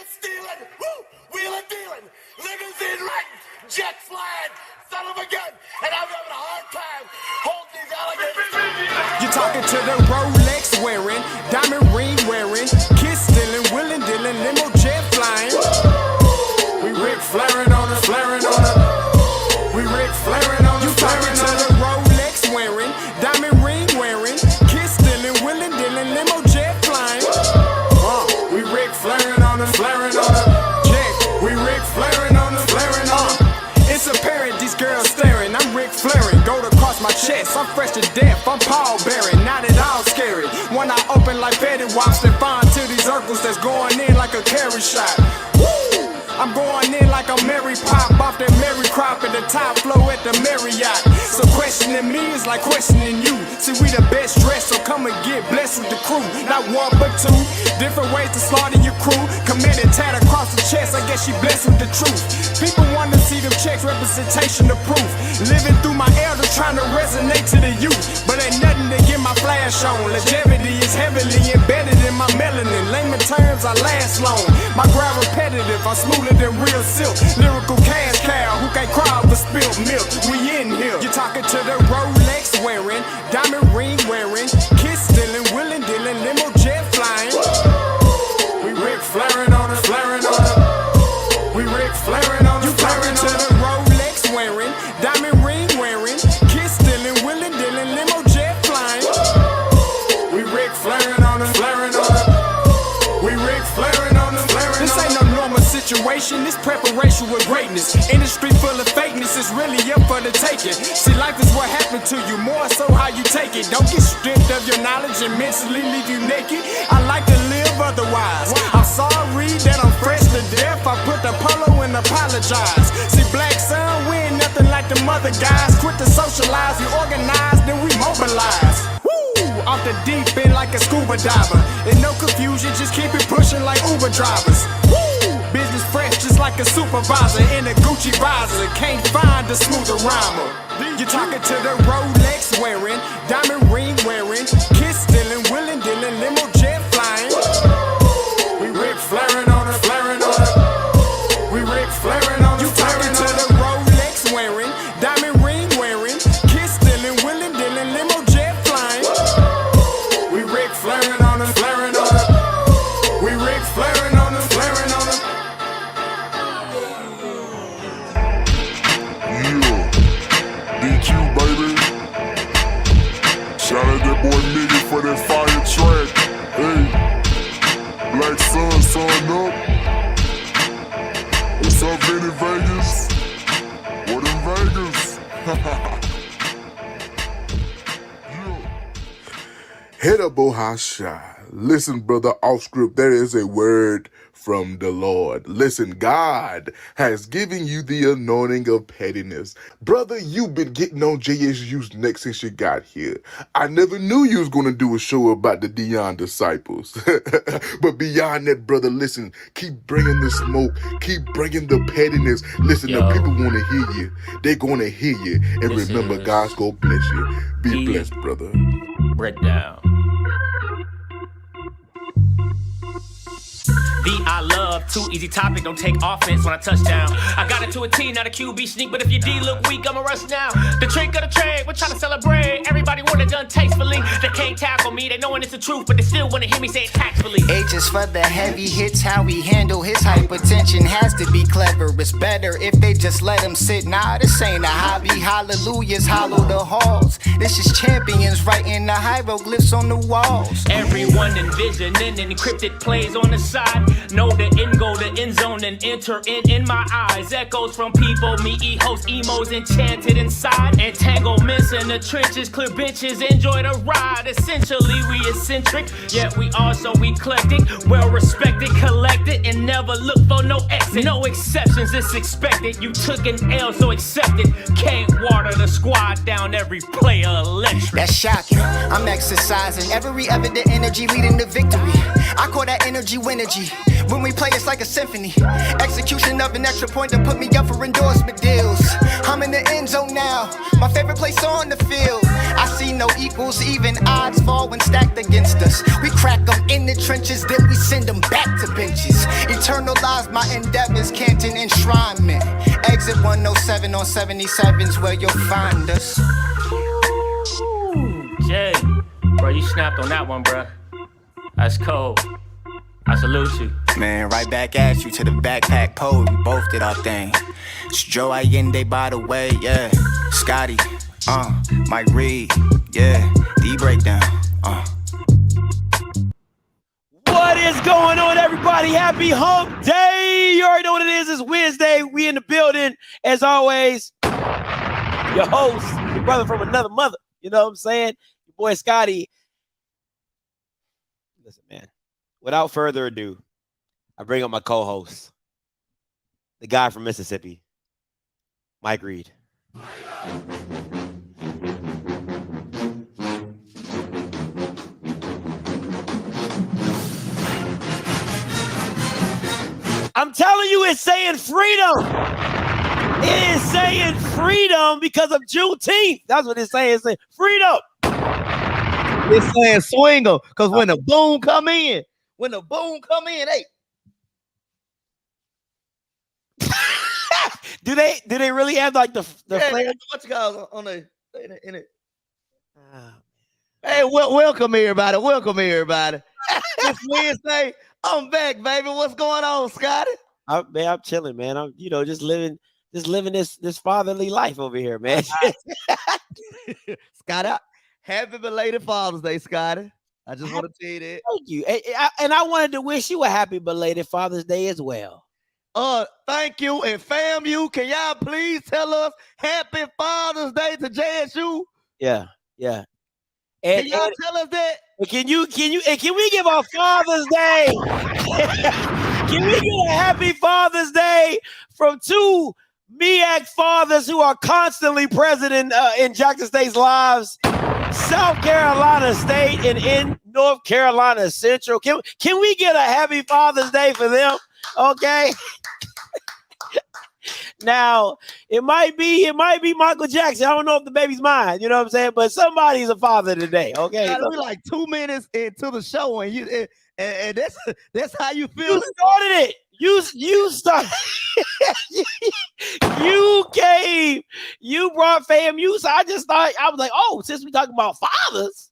stealing, woo, wheeling dealing, limousine riding, jet flying, son of a gun, and I'm having a hard time holding these alligators. You're talking to the Rolex wearing, diamond ring wearing, kiss stealing, willing dealing, limo jet flying. We Rick flaring on her, flaring on her. We Rick flaring on her, flaring on her. Rolex wearing, diamond ring wearing, kiss stealing, willing dealing, limo jet flying. We Rick flaring on her, flaring on her. Jet, we Rick flaring on her, flaring on her. It's apparent these girls staring. I'm Rick flaring, gold across my chest. I'm fresh to death, I'm Paul Bearing, not at all scary. When I open like Betty Wops and find to these circles that's going in like a carry shot. Woo! I'm going in like a Mary Pop off that Mary Crop at the top flow at the Marriott. So questioning me is like questioning you. See, we the best dressed, so come and get blessed with the crew. Not one but two, different ways to slaughter your crew. Committed tat across the chest, I guess she blessed with the truth. People want to see them checks, representation of proof. Living through my elders trying to resonate to the youth. But ain't nothing to get my flash on. Longevity is heavily embedded in my melanin. Layman terms, I last long. My grind repetitive, I'm smoother than real silk. Lyrical cash cow who can't cry over spilled milk. We in here. You're talking to the Rolex wearing, diamond ring wearing, kiss stealing, willing dealing, limo jet flying. We Rick flaring on her, flaring on her. We Rick flaring on her, flaring on her. You talking to the Rolex wearing, diamond ring wearing, kiss stealing, willing dealing, limo jet flying. We Rick flaring on her, flaring on her. We Rick flaring on her, flaring on her. This ain't no normal situation, this preparation with greatness. Industry full of fakeness, it's really up for the taking. See, life is what happened to you, more so how you take it. Don't get stripped of your knowledge and mentally leave you naked. I like to live otherwise. I'm sorry that I'm fresh to death. I put the polo and apologize. See, black son, we ain't nothing like the mother guys. Quit to socialize, we organize, then we mobilize. Off the deep end like a scuba diver. And no confusion, just keep it pushing like Uber drivers. Woo! Business fresh just like a supervisor in a Gucci visor. Can't find a smoother rhymer. You're talking to the Rolex wearing, diamond ring wearing, kiss stealing, willing dealing, limo jet flying. We Rick flaring on her, flaring on her. We Rick flaring on her. You talking to the Rolex wearing, diamond ring wearing, kiss stealing, willing dealing, limo jet flying. We Rick flaring on her, flaring on her. We Rick flaring on her, flaring on her. Yeah, DQ baby. Shout out that boy Nigga for that fire track. Hey, Black Sun, sun up. What's up, Vinny Vegas? What in Vegas? Head up, Bohasha. Listen, brother, off script, there is a word from the Lord. Listen, God has given you the anointing of pettiness. Brother, you've been getting on JSU's neck since you got here. I never knew you was going to do a show about the Dion disciples. But beyond that, brother, listen, keep bringing the smoke. Keep bringing the pettiness. Listen, the people want to hear you. They're going to hear you. And remember, God's going to bless you. Be blessed, brother. Breakdown. I love too easy topic, don't take offense when I touch down. I got it to a T, not a QB sneak, but if your D look weak, I'ma rush now. The trick of the trade, we're trying to celebrate. Everybody want it done tastefully. They can't tackle me, they knowing it's the truth, but they still wanna hear me say it tactfully. H is for the heavy hits, how we handle his hypertension has to be clever. It's better if they just let him sit. Nah, this ain't a hobby. Hallelujahs hollow the halls. This is champions writing the hieroglyphs on the walls. Everyone envisioning encrypted plays on the side. Know the end goal, the end zone, and enter in my eyes. Echoes from people, me host emos enchanted inside. Entanglements in the trenches, clear benches, enjoy the ride. Essentially, we eccentric, yet we also eclectic. Well respected, collected, and never look for no exit. No exceptions, it's expected. You took an L, so accept it. Can't water the squad down, every player electric. That's shocking. I'm exercising every evident energy leading to victory. I call that energy winergy. When we play, it's like a symphony. Execution of an extra point to put me up for endorsement deals. I'm in the end zone now, my favorite place on the field. I see no equals, even odds fall when stacked against us. We crack them in the trenches, then we send them back to benches. Eternalize my endeavors, Canton enshrinement. Exit 107 on 77's where you'll find us. Jay, bro, you snapped on that one, bro. That's cold. I salute you. Man, right back at you to the backpack pole. We both did our thing. It's Joe Allende, by the way, yeah. Scotty, Mike Reed, yeah. D breakdown, What is going on, everybody? Happy Hump Day. You already know what it is. It's Wednesday. We in the building. As always, your host, your brother from another mother. You know what I'm saying? Your boy Scotty. Listen, man. Without further ado, I bring up my co-host, the guy from Mississippi, Mike Reed. I'm telling you, it's saying freedom. It is saying freedom because of Juneteenth. That's what it's saying. It's saying freedom. It's saying swing them because when the boom come in, hey. Do they really have like the flag? What you guys on the in it? Hey, welcome everybody. It's Wednesday. I'm back, baby. What's going on, Scotty? I'm chilling, man. I'm just living this fatherly life over here, man. Scotty, happy belated Father's Day, Scotty. I just want to tell you that. Thank you. And I wanted to wish you a happy belated Father's Day as well. Thank you. And FAMU, can y'all please tell us happy Father's Day to JSU? Yeah. Can y'all tell us that? Can we give a Father's Day? Can we get a happy Father's Day from two MEAC fathers who are constantly present in Jackson State's lives? South Carolina State and in North Carolina Central. Can we get a happy Father's Day for them? Okay. Now, it might be Michael Jackson. I don't know if the baby's mine, you know what I'm saying? But somebody's a father today, okay? We like 2 minutes into the show and that's how you feel. You started it. You started. You brought FAMU, so I just thought, I was like, oh, since we talking about fathers.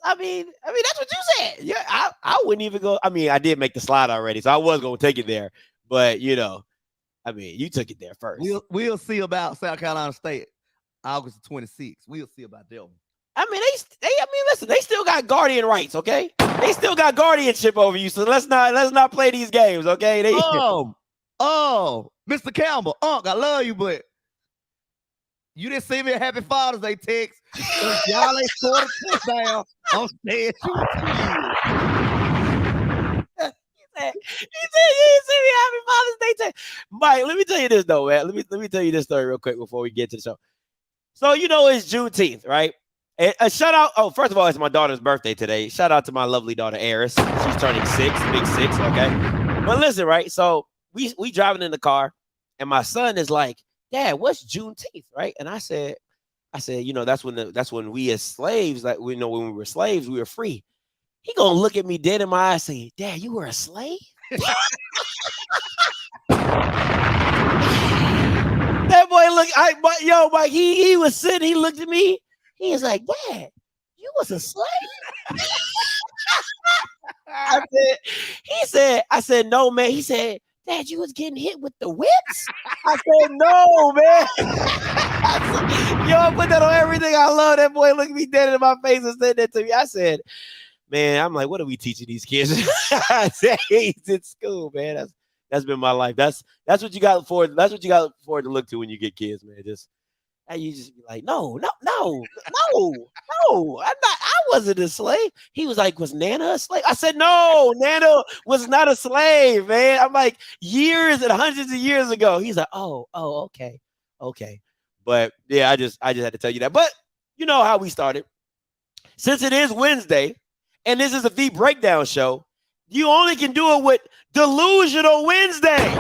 I mean, that's what you said. Yeah, I wouldn't even go. I mean, I did make the slide already, so I was going to take it there. But, you took it there first. We'll see about South Carolina State August 26th. We'll see about them. I mean, listen, they still got guardian rights, okay? They still got guardianship over you, so let's not play these games, okay? Mr. Campbell, Unc, I love you, but you didn't send me a happy Father's Day text. Y'all ain't scored a touchdown. I'm saying He said you didn't send me a happy Father's Day text. Mike, let me tell you this though, man. Let me tell you this story real quick before we get to the show. So it's Juneteenth, right? And a shout out. Oh, first of all, it's my daughter's birthday today. Shout out to my lovely daughter Eris. She's turning 6, big 6. Okay, but listen, right? So we driving in the car, and my son is like, Dad, what's Juneteenth, right? And I said, that's when we as slaves, like when we were slaves, we were free. He gonna look at me dead in my eyes, say, Dad, you were a slave? That boy Mike, he was sitting, he looked at me, he was like, Dad, you was a slave? I said, no, man. He said, Dad, you was getting hit with the whips? I said, no, man. I put that on everything I love. That boy looked me dead in my face and said that to me. I said, man, I'm like, what are we teaching these kids? I said, he's in school, man. That's been my life. That's what you got for. That's what you got forward to look to when you get kids, man. You just be like, no. I wasn't a slave. He was like, was Nana a slave? I said, no, Nana was not a slave, man. I'm like, years and hundreds of years ago. He's like, oh, okay. But yeah, I just had to tell you that. But you know how we started. Since it is Wednesday, and this is a V Breakdown show, you only can do it with Delusional Wednesday.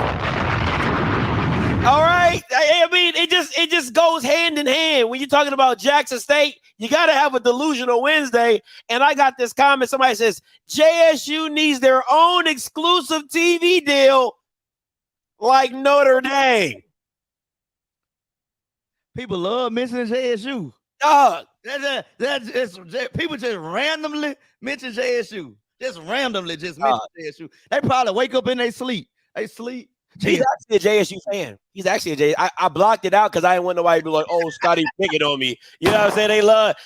All right. I mean, it just goes hand in hand. When you're talking about Jackson State, you got to have a delusional Wednesday. And I got this comment. Somebody says JSU needs their own exclusive TV deal like Notre Dame. People love mentioning JSU. Dog. People just randomly mention JSU. Just randomly just mention JSU. They probably wake up in their sleep. They sleep. He's actually a JSU fan. He's actually a JSU. I blocked it out because I didn't want nobody to be like, oh, Scotty picking on me. You know what I'm saying?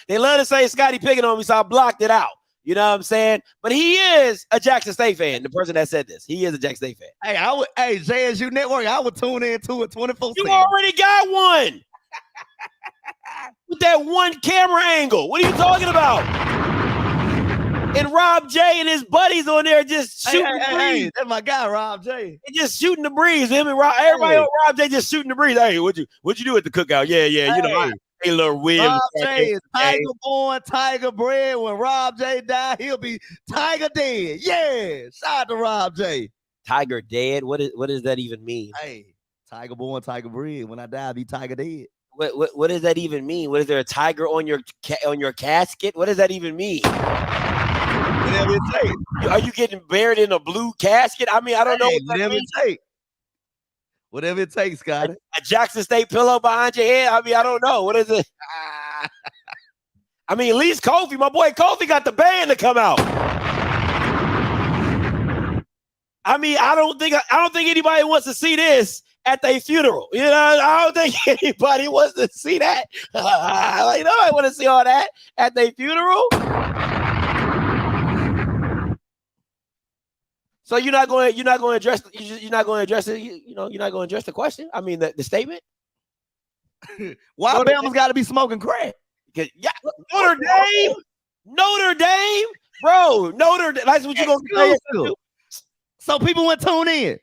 They love to say Scotty picking on me, so I blocked it out. You know what I'm saying? But he is a Jackson State fan. The person that said this, he is a Jackson State fan. Hey, JSU Network, I would tune in to it 24/7. You already got one. With that one camera angle. What are you talking about? And Rob J and his buddies on there just shooting the breeze. Hey, that's my guy, Rob J. They just shooting the breeze. Him and Rob, everybody on Rob J just shooting the breeze. Hey, what'd you do at the cookout? Yeah. You know, hey, little Williams. Rob J is Tiger born, Tiger bred. When Rob J died, he'll be Tiger dead. Yeah. Shout out to Rob J. Tiger dead? What does that even mean? Hey, Tiger born, Tiger bred. When I die, I'll be Tiger dead. What does that even mean? What is there a tiger on your casket? What does that even mean? Whatever it takes. Are you getting buried in a blue casket? I mean, I don't know what whatever it takes. Whatever it takes, Scott. A Jackson State pillow behind your head? I mean, I don't know. What is it? I mean, at least Kofi, my boy Kofi got the band to come out. I mean, I don't think anybody wants to see this at their funeral. You know, I don't think anybody wants to see that. Like, nobody want to see all that at their funeral. So you're not going to address it. You're not going to address the question. I mean, the statement. Why Bama's got to be smoking crack? Yeah, Notre Dame, bro. That's what you're going to say. So people went tune in.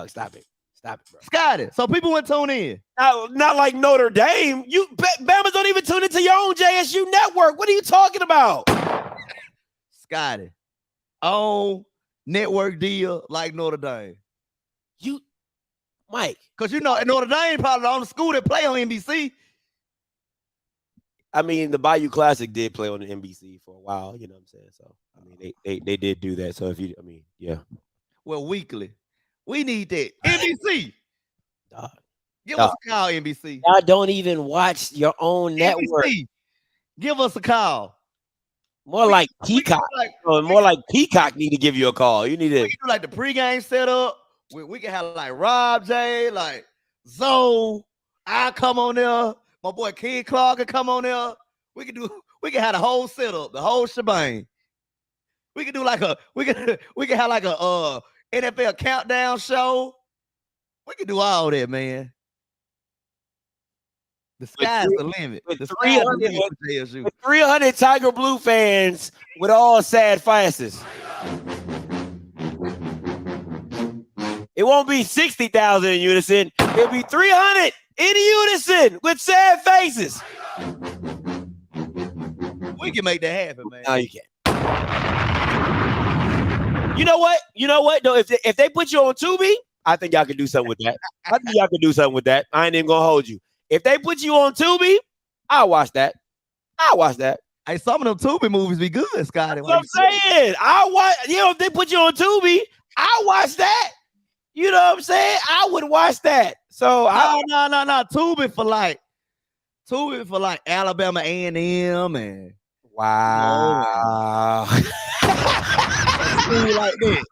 Stop it, bro. Scotty. So people went tune in. Not like Notre Dame. Bama's don't even tune into your own JSU network. What are you talking about, Scotty? Oh. Network deal like Notre Dame. Mike. Because Notre Dame probably the only school that play on NBC. I mean, the Bayou Classic did play on the NBC for a while, you know what I'm saying? So, I mean, they did do that. So, yeah. Well, weekly. We need that. NBC. Give us a call, NBC. I don't even watch your own network. NBC. Give us a call. More like Peacock. More like Peacock need to give you a call. You need to do like the pregame setup. We can have like Rob J, like Zoe. I come on there. My boy King Clark can come on there. We can have the whole setup, the whole shebang. We can have like a NFL countdown show. We can do all that, man. The sky's the limit. With 300 Tiger Blue fans with all sad faces. It won't be 60,000 in unison. It'll be 300 in unison with sad faces. We can make that happen, man. No, you can't. You know what? Though, if they put you on Tubi, I think y'all can do something with that. I ain't even gonna hold you. If they put you on Tubi, I'll watch that. Hey, some of them Tubi movies be good, Scotty. That's what I'm saying. If they put you on Tubi, I'll watch that. You know what I'm saying? I would watch that. So no. Tubi for like Alabama A&M and wow. Like that.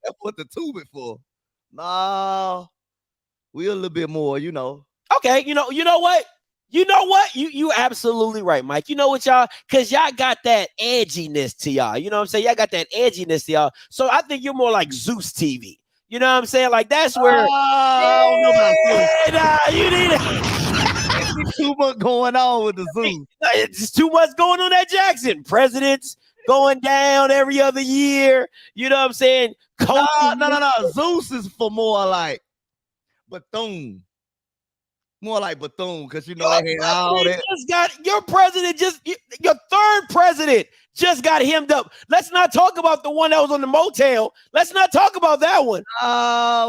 That's what the Tubi for. No, we a little bit more, you know. Okay, you know what? You absolutely right, Mike. You know what, y'all? Because y'all got that edginess to y'all. You know what I'm saying? Y'all got that edginess to y'all. So I think you're more like Zeus TV. You know what I'm saying? Like that's where. You need it. Too much going on with the Zeus. It's just too much going on at Jackson. Presidents going down every other year. You know what I'm saying? No. Zeus is for more like Bethune. More like Bethune, because you know they had all that. Your president your third president just got hemmed up. Let's not talk about the one that was on the motel. Let's not talk about that one.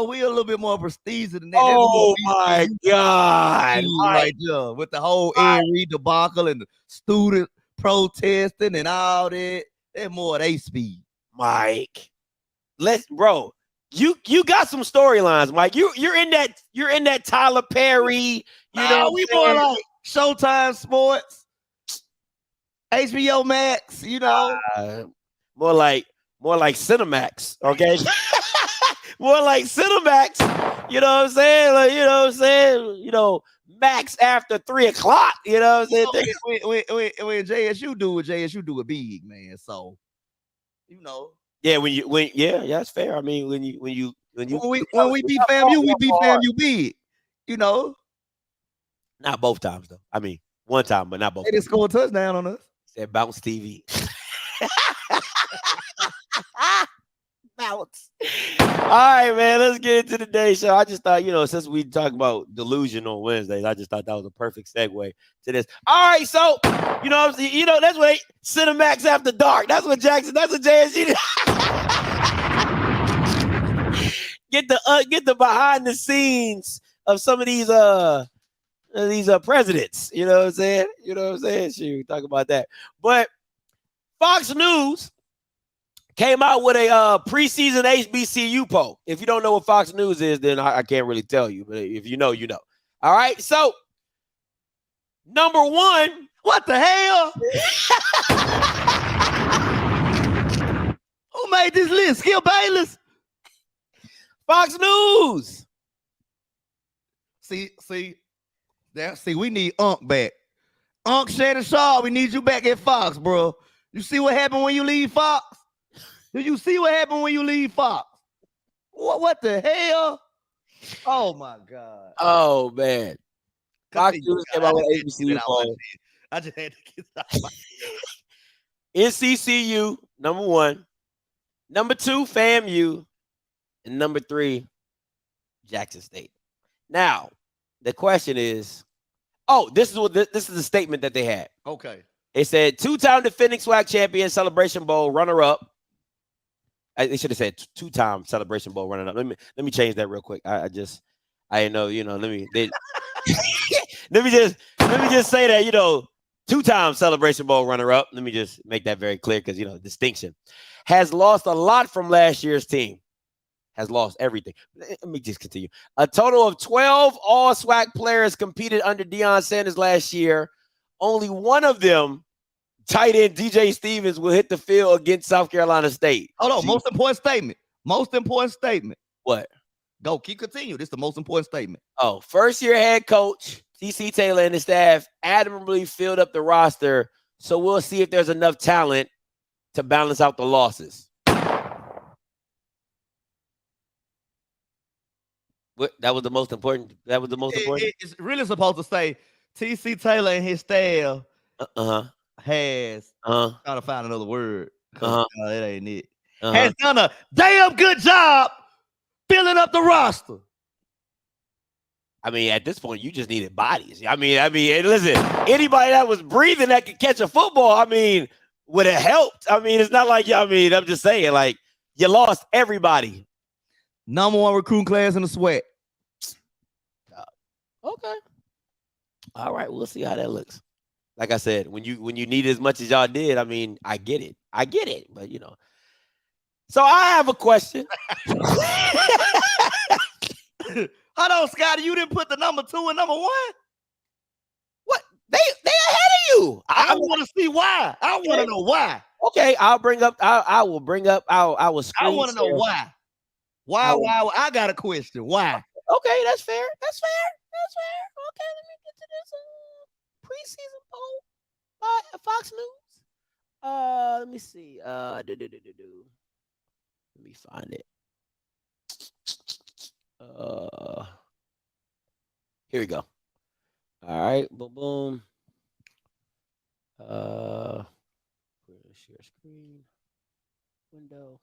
We a little bit more prestige than that. Oh my God. Right there with the whole Ed Reed debacle and the student protesting and all that. They're more they speed. Mike. Bro. You got some storylines, Mike. You're in that Tyler Perry. You know, we more like Showtime Sports, HBO Max. You know, more like Cinemax. Okay, more like Cinemax. You know what I'm saying? Like, you know what I'm saying? You know, Max after 3 o'clock. You know what I'm saying? When JSU do it, JSU do it big, man. So, you know. Yeah, that's fair. I mean, when we beat FAMU, we beat FAMU big. You know, not both times though. I mean, one time, but not both. They didn't score a touchdown on us. Said bounce TV. Bounce. All right, man. Let's get into today's show. I just thought, since we talk about delusion on Wednesdays, I just thought that was a perfect segue to this. All right, so that's what Cinemax After Dark. That's what JSU did. Get the behind the scenes of some of these presidents. You know what I'm saying? Shoot, talk about that. But Fox News came out with a preseason HBCU poll. If you don't know what Fox News is, then I can't really tell you. But if you know, you know. All right. So, number one. What the hell? Who made this list? Skip Bayless? Fox News. See, we need Unc back. Unc Shannon Shaw, we need you back at Fox, bro. You see what happened when you leave Fox? Do you see what happened when you leave Fox? What the hell? Oh my God. Oh man. Fox News came out with HBCU poll. I just had to get that. NCCU, number one. Number two, FAMU. And number three, Jackson State. Now, the question is, this is the statement that they had. Okay. It said 2-time defending SWAC champion, Celebration Bowl runner-up. They should have said 2-time Celebration Bowl runner-up. Let me change that real quick. I didn't know, let me just say that, 2-time Celebration Bowl runner-up. Let me just make that very clear because, distinction. Has lost a lot from last year's team. Has lost everything. Let me just continue. A total of 12 all-SWAC players competed under Deion Sanders last year. Only one of them, tight end DJ Stevens, will hit the field against South Carolina State. Hold on. Most important statement. What? Go. Keep continue. This is the most important statement. First-year head coach TC Taylor and his staff admirably filled up the roster, so we'll see if there's enough talent to balance out the losses. That was the most important. It's really supposed to say TC Taylor and his staff has trying to find another word. That ain't it. Has done a damn good job filling up the roster. I mean, at this point, you just needed bodies. I mean, listen, anybody that was breathing that could catch a football, would have helped. It's not like, I'm just saying, like, you lost everybody. Number one recruiting class in the SWAC. Okay. All right, we'll see how that looks. Like I said, when you need as much as y'all did, I get it. But So I have a question. Hold on, Scotty. You didn't put the number 2 and number 1? What? They ahead of you. I want to see why. I want to know why. Okay, I will bring up. I will screen. I want to know why. Why? I got a question. Why? Okay, that's fair. Okay, let me get to this preseason poll by Fox News. Let me see. Let me find it. Here we go. All right, boom. Share screen window.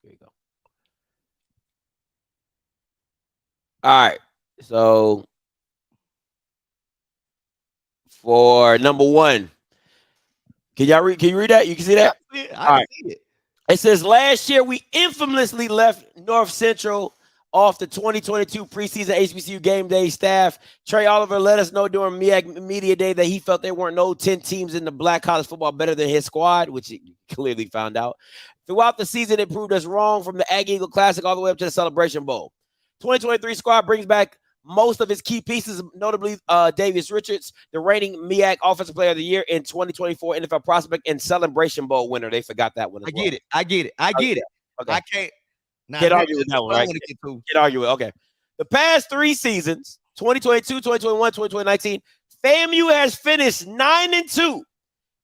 Here you go. All right, so for number 1. Can y'all read? Can you read that? You can see that? I All can right. see it. It says last year we infamously left North Central off the 2022 preseason HBCU game day staff. Trey Oliver let us know during MEAC Media Day that he felt there weren't no 10 teams in the black college football better than his squad, which he clearly found out. Throughout the season, it proved us wrong from the Aggie Eagle Classic all the way up to the Celebration Bowl. 2023 squad brings back most of his key pieces, notably Davius Richards, the reigning MEAC Offensive Player of the Year in 2024 NFL prospect and Celebration Bowl winner. They forgot that one as well. I get it. Okay. I can't. Can't argue with that one, right? Can't argue with. Okay. The past 3 seasons, 2022, 2021, 2019, FAMU has finished 9-2,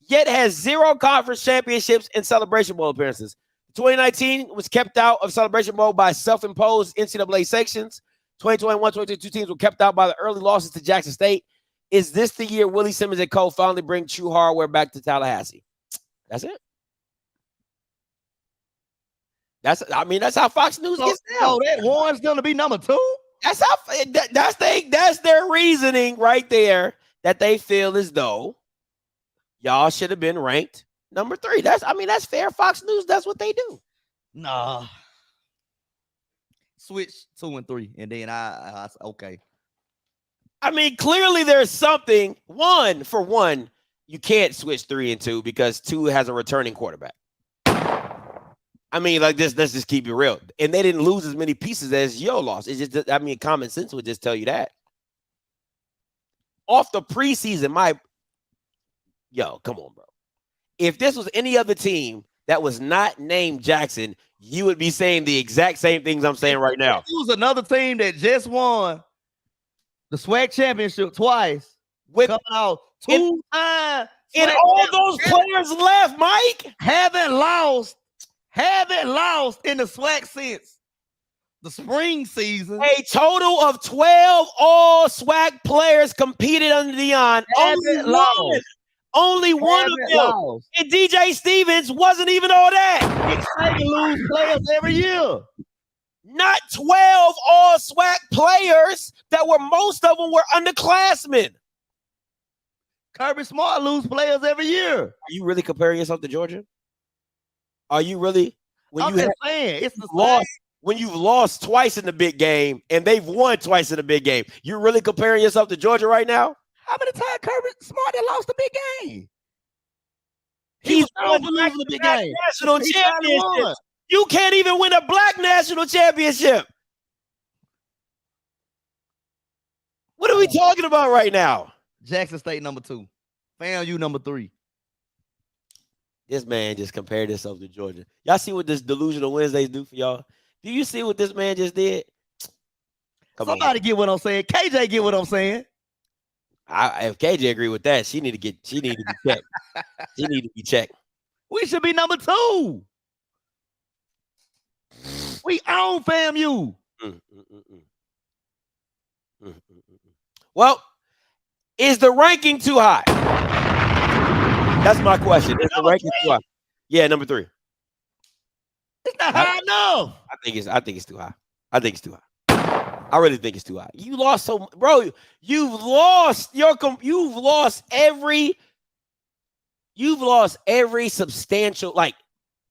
yet has 0 conference championships and Celebration Bowl appearances. 2019 was kept out of Celebration Bowl by self-imposed NCAA sanctions. 2021, 2022 teams were kept out by the early losses to Jackson State. Is this the year Willie Simmons and co finally bring true hardware back to Tallahassee? That's it. That's how Fox News gets down. So that Warren's gonna be number 2. That's their reasoning right there, that they feel as though y'all should have been ranked number 3. That's fair. Fox News, that's what they do. Nah. Switch 2 and 3, and then I okay. Clearly there's something. For one, you can't switch 3 and 2 because 2 has a returning quarterback. Let's just keep it real. And they didn't lose as many pieces as Yo lost. It's just, common sense would just tell you that. Off the preseason, come on, bro. If this was any other team that was not named Jackson, you would be saying the exact same things I'm saying right now. It was another team that just won the SWAC championship twice. Coming out 2 times. And all those players left, Mike. Haven't lost in the SWAC since the spring season. A total of 12 all SWAC players competed under Dion. Only one of them. And DJ Stevens wasn't even all that. They lose players every year. Not 12 all SWAC players that most of them were underclassmen. Kirby Smart lose players every year. Are you really comparing yourself to Georgia? Are you really? I'm just saying, it's the lost. When you've lost twice in the big game and they've won twice in the big game, you're really comparing yourself to Georgia right now? How many times Kirby Smart had lost the big game? He's won the big game. National championship. You can't even win a black national championship. What are we talking about right now? Jackson State number 2. FAMU number 3. This man just compared himself to Georgia. Y'all see what this delusional Wednesdays do for y'all? Do you see what this man just did? Somebody get what I'm saying. KJ get what I'm saying. If KJ agree with that, she need to be checked. She need to be checked. We should be number 2. We own FAMU. Well, is the ranking too high? That's my question. Is the ranking too high? Yeah, number 3. It's not high enough. I think it's too high. I think it's too high. I really think it's too high. You lost bro. You've lost every substantial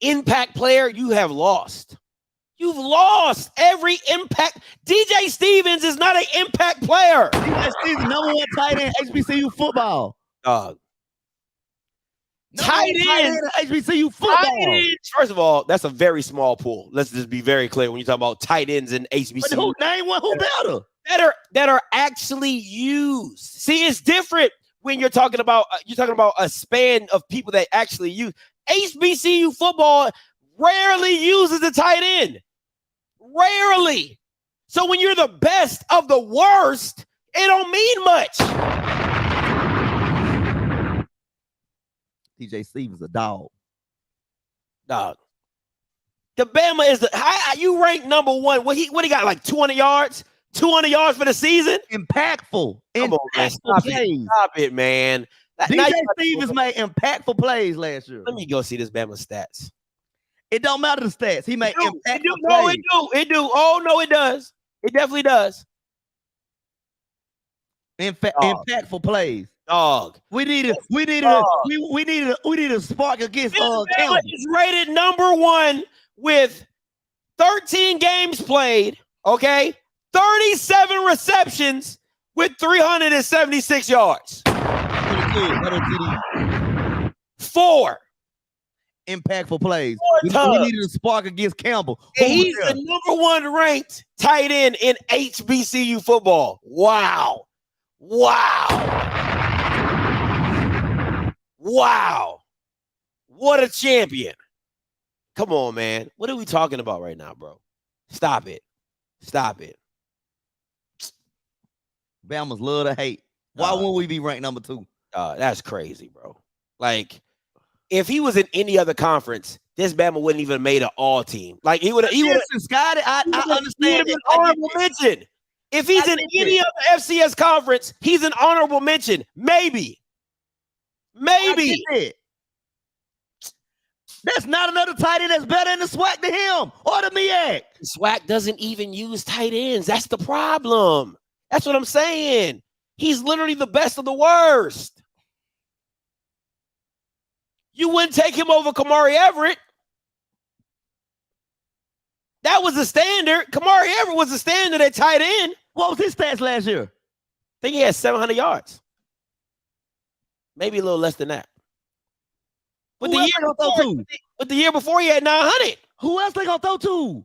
impact player. You have lost. You've lost every impact. DJ Stevens is not an impact player. DJ Stevens, number 1 tight end HBCU football. Tight end HBCU football. First of all, that's a very small pool. Let's just be very clear when you talk about tight ends in HBCU. Name one who better? That are actually used. See, it's different when you're talking about a span of people that actually use. HBCU football rarely uses the tight end. Rarely. So when you're the best of the worst, it don't mean much. DJ Stevens a dog. The Bama is you ranked number 1. What he got, 200 yards? 200 yards for the season? Impactful. Come on, man. Stop it, man. DJ Stevens made impactful plays last year. Let me go see this Bama stats. It don't matter the stats. He made impactful plays. No, it do. Oh, no, it does. It definitely does. Impactful plays. Dog. We needed a spark against Alabama Campbell. is rated number 1 with 13 games played, okay? 37 receptions with 376 yards. 4 impactful plays. We times. needed a spark against Campbell. And he's the number 1 ranked tight end in HBCU football. Wow. What a champion. Come on, man. What are we talking about right now, bro? Stop it. Bama's love to hate. Why wouldn't we be ranked number 2? That's crazy, bro. Like, if he was in any other conference, this Bama wouldn't even have made an all team. Like, he would have. Scotty, I understand. An honorable mention. If he's in any other FCS conference, he's an honorable mention. Maybe. There's not another tight end that's better than the SWAC than him or the MEAC. SWAC doesn't even use tight ends. That's the problem. That's what I'm saying. He's literally the best of the worst. You wouldn't take him over Kamari Everett. That was the standard. Kamari Everett was the standard at tight end. What was his stats last year? I think he had 700 yards. Maybe a little less than that. But the year before, he had 900. Who else they gonna throw to?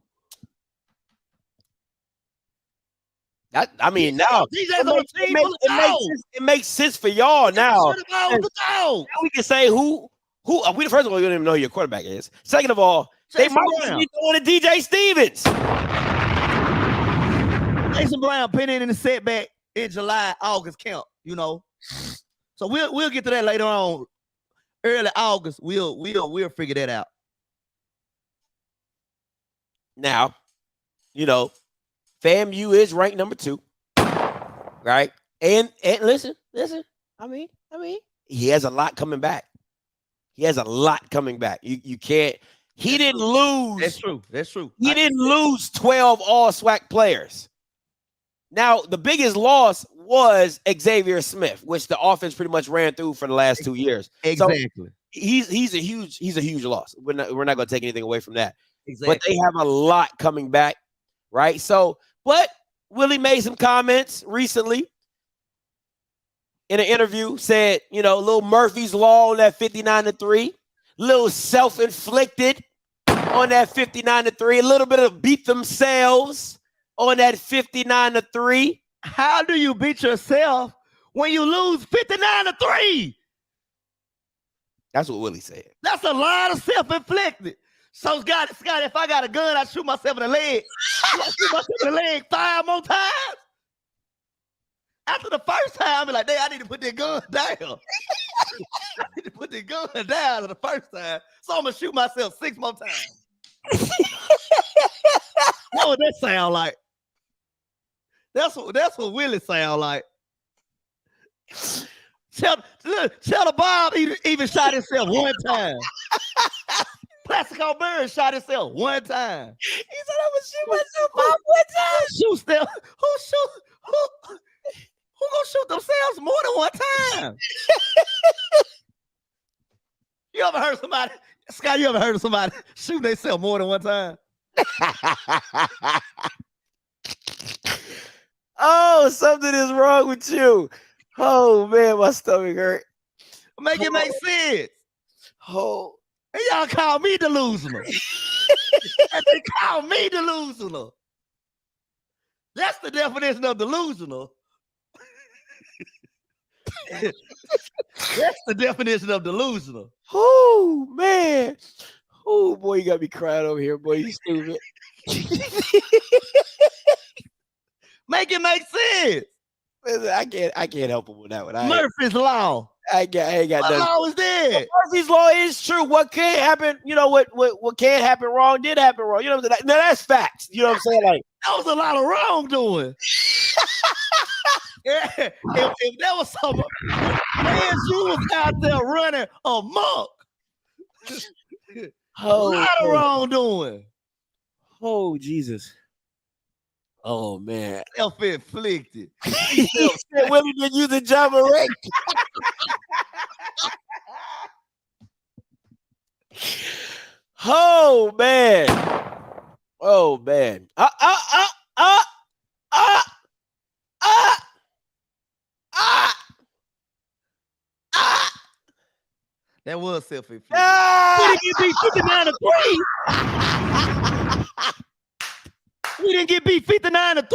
I mean, now it makes sense for y'all now. Now we can say who. First of all, we don't even know who your quarterback is. Second of all, they might be throwing to DJ Stevens. Jason Brown pinning in the setback in July, August camp. So we'll get to that later on. Early August, we'll figure that out. Now, FAMU is ranked number 2, right? And listen. I mean, he has a lot coming back. You can't. He didn't lose. That's true. He didn't lose 12 all SWAC players. Now, the biggest loss was Xavier Smith, which the offense pretty much ran through for the last 2 years. Exactly. So he's a huge loss. We're not going to take anything away from that. Exactly. But they have a lot coming back, right? So, but Willie made some comments recently in an interview, said, little Murphy's Law on that 59-3, little self-inflicted on that 59-3, a little bit of beat themselves on that 59-3. How do you beat yourself when you lose 59-3? That's what Willie said. That's a lot of self-inflicted. So, Scott, if I got a gun, I shoot myself in the leg. I shoot myself in the leg 5 more times. After the first time, I'll be like, I need to put that gun down. I need to put that gun down the first time. So I'm going to shoot myself 6 more times. What would that sound like? That's what Willie sound like. Tell the Bob even shot himself 1 time. Plaxico Bird shot himself 1 time. He said, I'm going to shoot myself 1 time. Shoot still. Who gonna shoot themselves more than 1 time? You ever heard somebody, Scott, shoot themselves more than 1 time? Oh, something is wrong with you. Oh, man, my stomach hurt. Make it make sense. Oh. And y'all call me delusional. And they call me delusional. That's the definition of delusional. That's the definition of delusional. Oh, man. Oh, boy, you got me crying over here, boy. You stupid. Make it make sense. Listen, I can't help him with that one. Murphy's Law. I ain't got what nothing. law is there? Murphy's Law is true. What can't happen, what can't happen wrong did happen wrong. You know what I'm saying? Now that's facts. You know what I'm saying? Like, that was a lot of wrongdoing. If there was some JSU was out there running amok. A lot of wrongdoing. Oh, Jesus. Oh, man. Self-inflicted. He said Willie been using Java Rick. Oh man. Oh man. Ah. That was self-inflicted. Ah! We didn't get beat 59-3. We didn't get beat 59-3.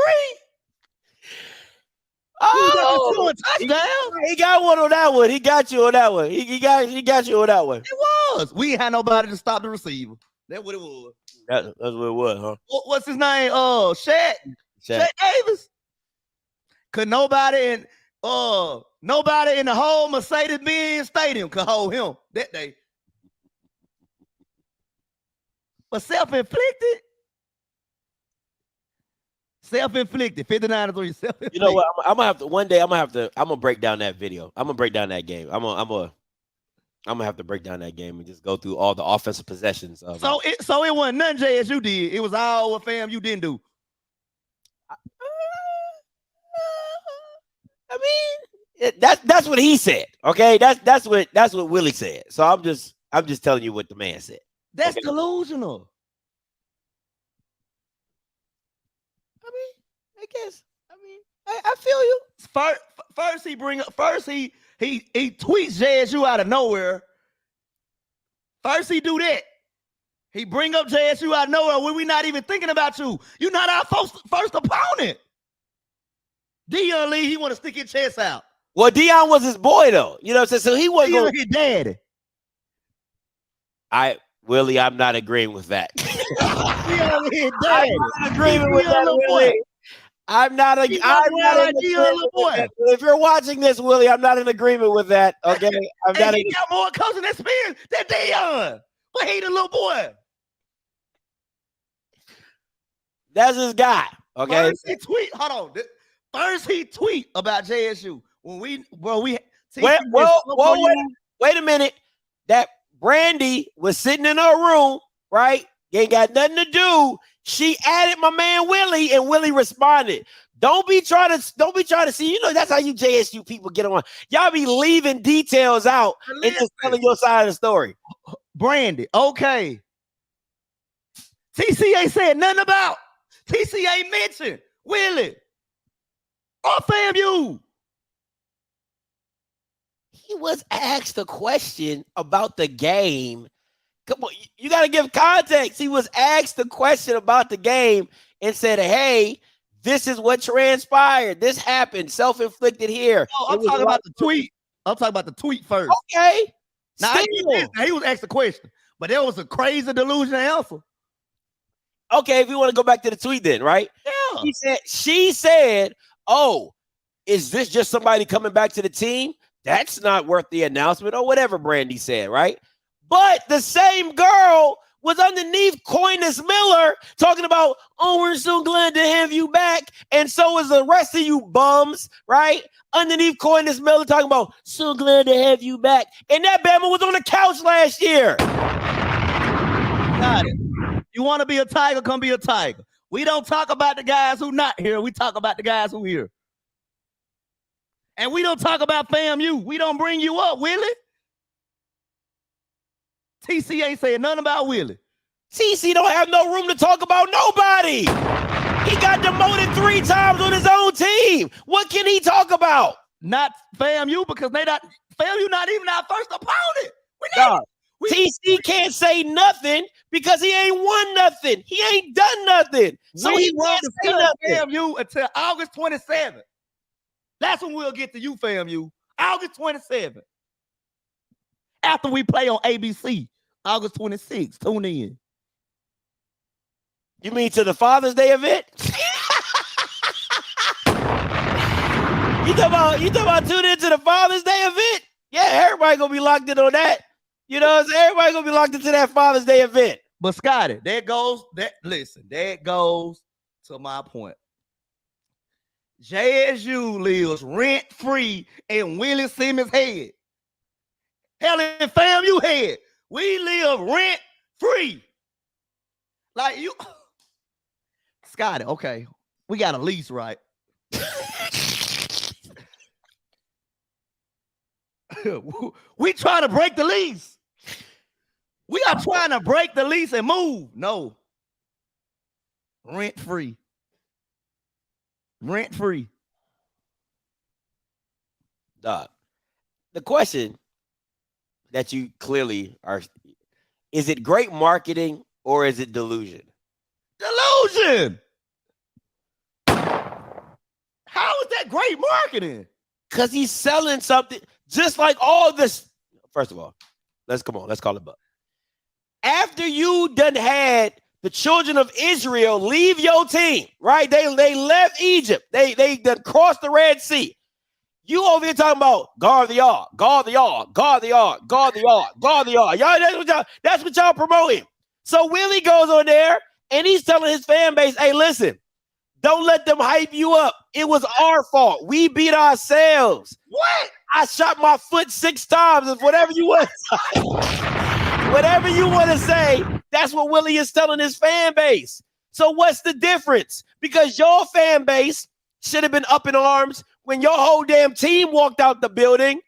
Oh, Touchdown. he got one on that one. He got you on that one. He got you on that one. It was. We ain't had nobody to stop the receiver. That's what it was. That's what it was, huh? What's his name? Shaq Davis. Could nobody in the whole Mercedes-Benz Stadium could hold him that day. But self-inflicted. 59-3. Self-inflicted. You know what? I'm gonna break down that video. I'm gonna break down that game. I'm gonna have to break down that game and just go through all the offensive possessions. So it wasn't nothing JSU did. It was all what FAMU didn't do. I mean, that's what he said. Okay, that's what Willie said. So I'm just telling you what the man said. That's delusional. I mean, I guess. I mean, I feel you. First he tweets JSU out of nowhere. First he do that. He bring up JSU out of nowhere when we not even thinking about you. You're not our first opponent. Dion Lee, he want to stick his chest out. Well, Dion was his boy though. You know what I'm saying? So he wasn't going to hit daddy. Willie, I'm not agreeing with that. Dion hit daddy. I'm not agreeing with that, Willie. I'm not in agreement. If you're watching this, Willie, I'm not in agreement with that. Okay, I'm not. He got more coaching experience than Dion, but he the little boy. That's his guy. Okay. First he tweet about JSU when we wait a minute. That Brandy was sitting in her room, right? Ain't got nothing to do. She added my man Willie, and Willie responded. Don't be trying to see. You know that's how you JSU people get on. Y'all be leaving details out and just telling your side of the story. Brandy, okay. TCA said nothing about. TCA mentioned Willie or FAMU. He was asked a question about the game. Come on, you got to give context. He was asked a question about the game and said, hey, this is what transpired. This happened. Self-inflicted here. Oh, I'm talking about the tweet. I'm talking about the tweet first. Okay. Now, he was asked a question, but there was a crazy delusional answer. Okay, if you want to go back to the tweet then, right? Yeah. She said, oh, is this just somebody coming back to the team? That's not worth the announcement or whatever Brandy said, right? But the same girl was underneath Coinus Miller talking about, oh, we're so glad to have you back. And so is the rest of you bums, right? Underneath Coinus Miller talking about, so glad to have you back. And that Bama was on the couch last year. Got it. You want to be a Tiger, come be a Tiger. We don't talk about the guys who not here. We talk about the guys who here. And we don't talk about FAMU. We don't bring you up, Willie. TC ain't saying nothing about Willie. TC don't have no room to talk about nobody. He got demoted 3 times on his own team. What can he talk about? Not FAMU because FAMU not even our first opponent. TC can't say nothing because he ain't won nothing. He ain't done nothing. So he won't say nothing. FAMU until August 27th. That's when we'll get to you, FAMU. August 27th. After we play on ABC, August 26th. Tune in. You mean to the Father's Day event? You talking about tuning into the Father's Day event? Yeah, everybody gonna be locked in on that. You know what I'm saying? Everybody gonna be locked into that Father's Day event. But Scotty, that goes to my point. JSU lives rent-free in Willie Simmons' head. Hell, in FAMU head. We live rent-free. Like you, Scotty, okay. We got a lease, right? We trying to break the lease. We are trying to break the lease and move. No. Rent free. Rent free. Dog. The question that you clearly are, is it great marketing or is it delusion? Delusion. How is that great marketing? Because he's selling something just like all this. First of all, let's call it buck. After you done had the children of Israel leave your team, right? They left Egypt. They done crossed the Red Sea. You over here talking about guard the yard, guard the yard, guard the yard, guard the yard, guard the yard. Y'all, that's what y'all promoting. So Willie goes on there and he's telling his fan base, hey, listen, don't let them hype you up. It was our fault. We beat ourselves. What? I shot my foot 6 times. If whatever you want to say, that's what Willie is telling his fan base. So what's the difference? Because your fan base should have been up in arms when your whole damn team walked out the building.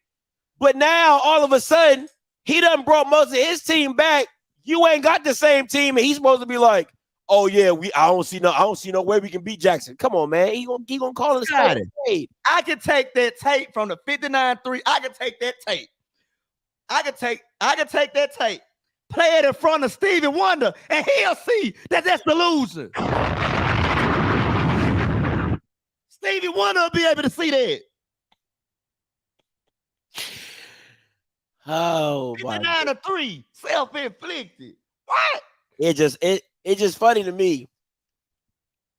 But now all of a sudden, he done brought most of his team back. You ain't got the same team, and he's supposed to be like, oh yeah, I don't see no way we can beat Jackson. Come on, man. He gonna call it a trade. I could take that tape from the 59-3. I could take that tape. I could take that tape, play it in front of Stevie Wonder, and he'll see that that's delusion. Stevie Wonder will be able to see that. Oh, 59-3, self-inflicted. What? It's just funny to me.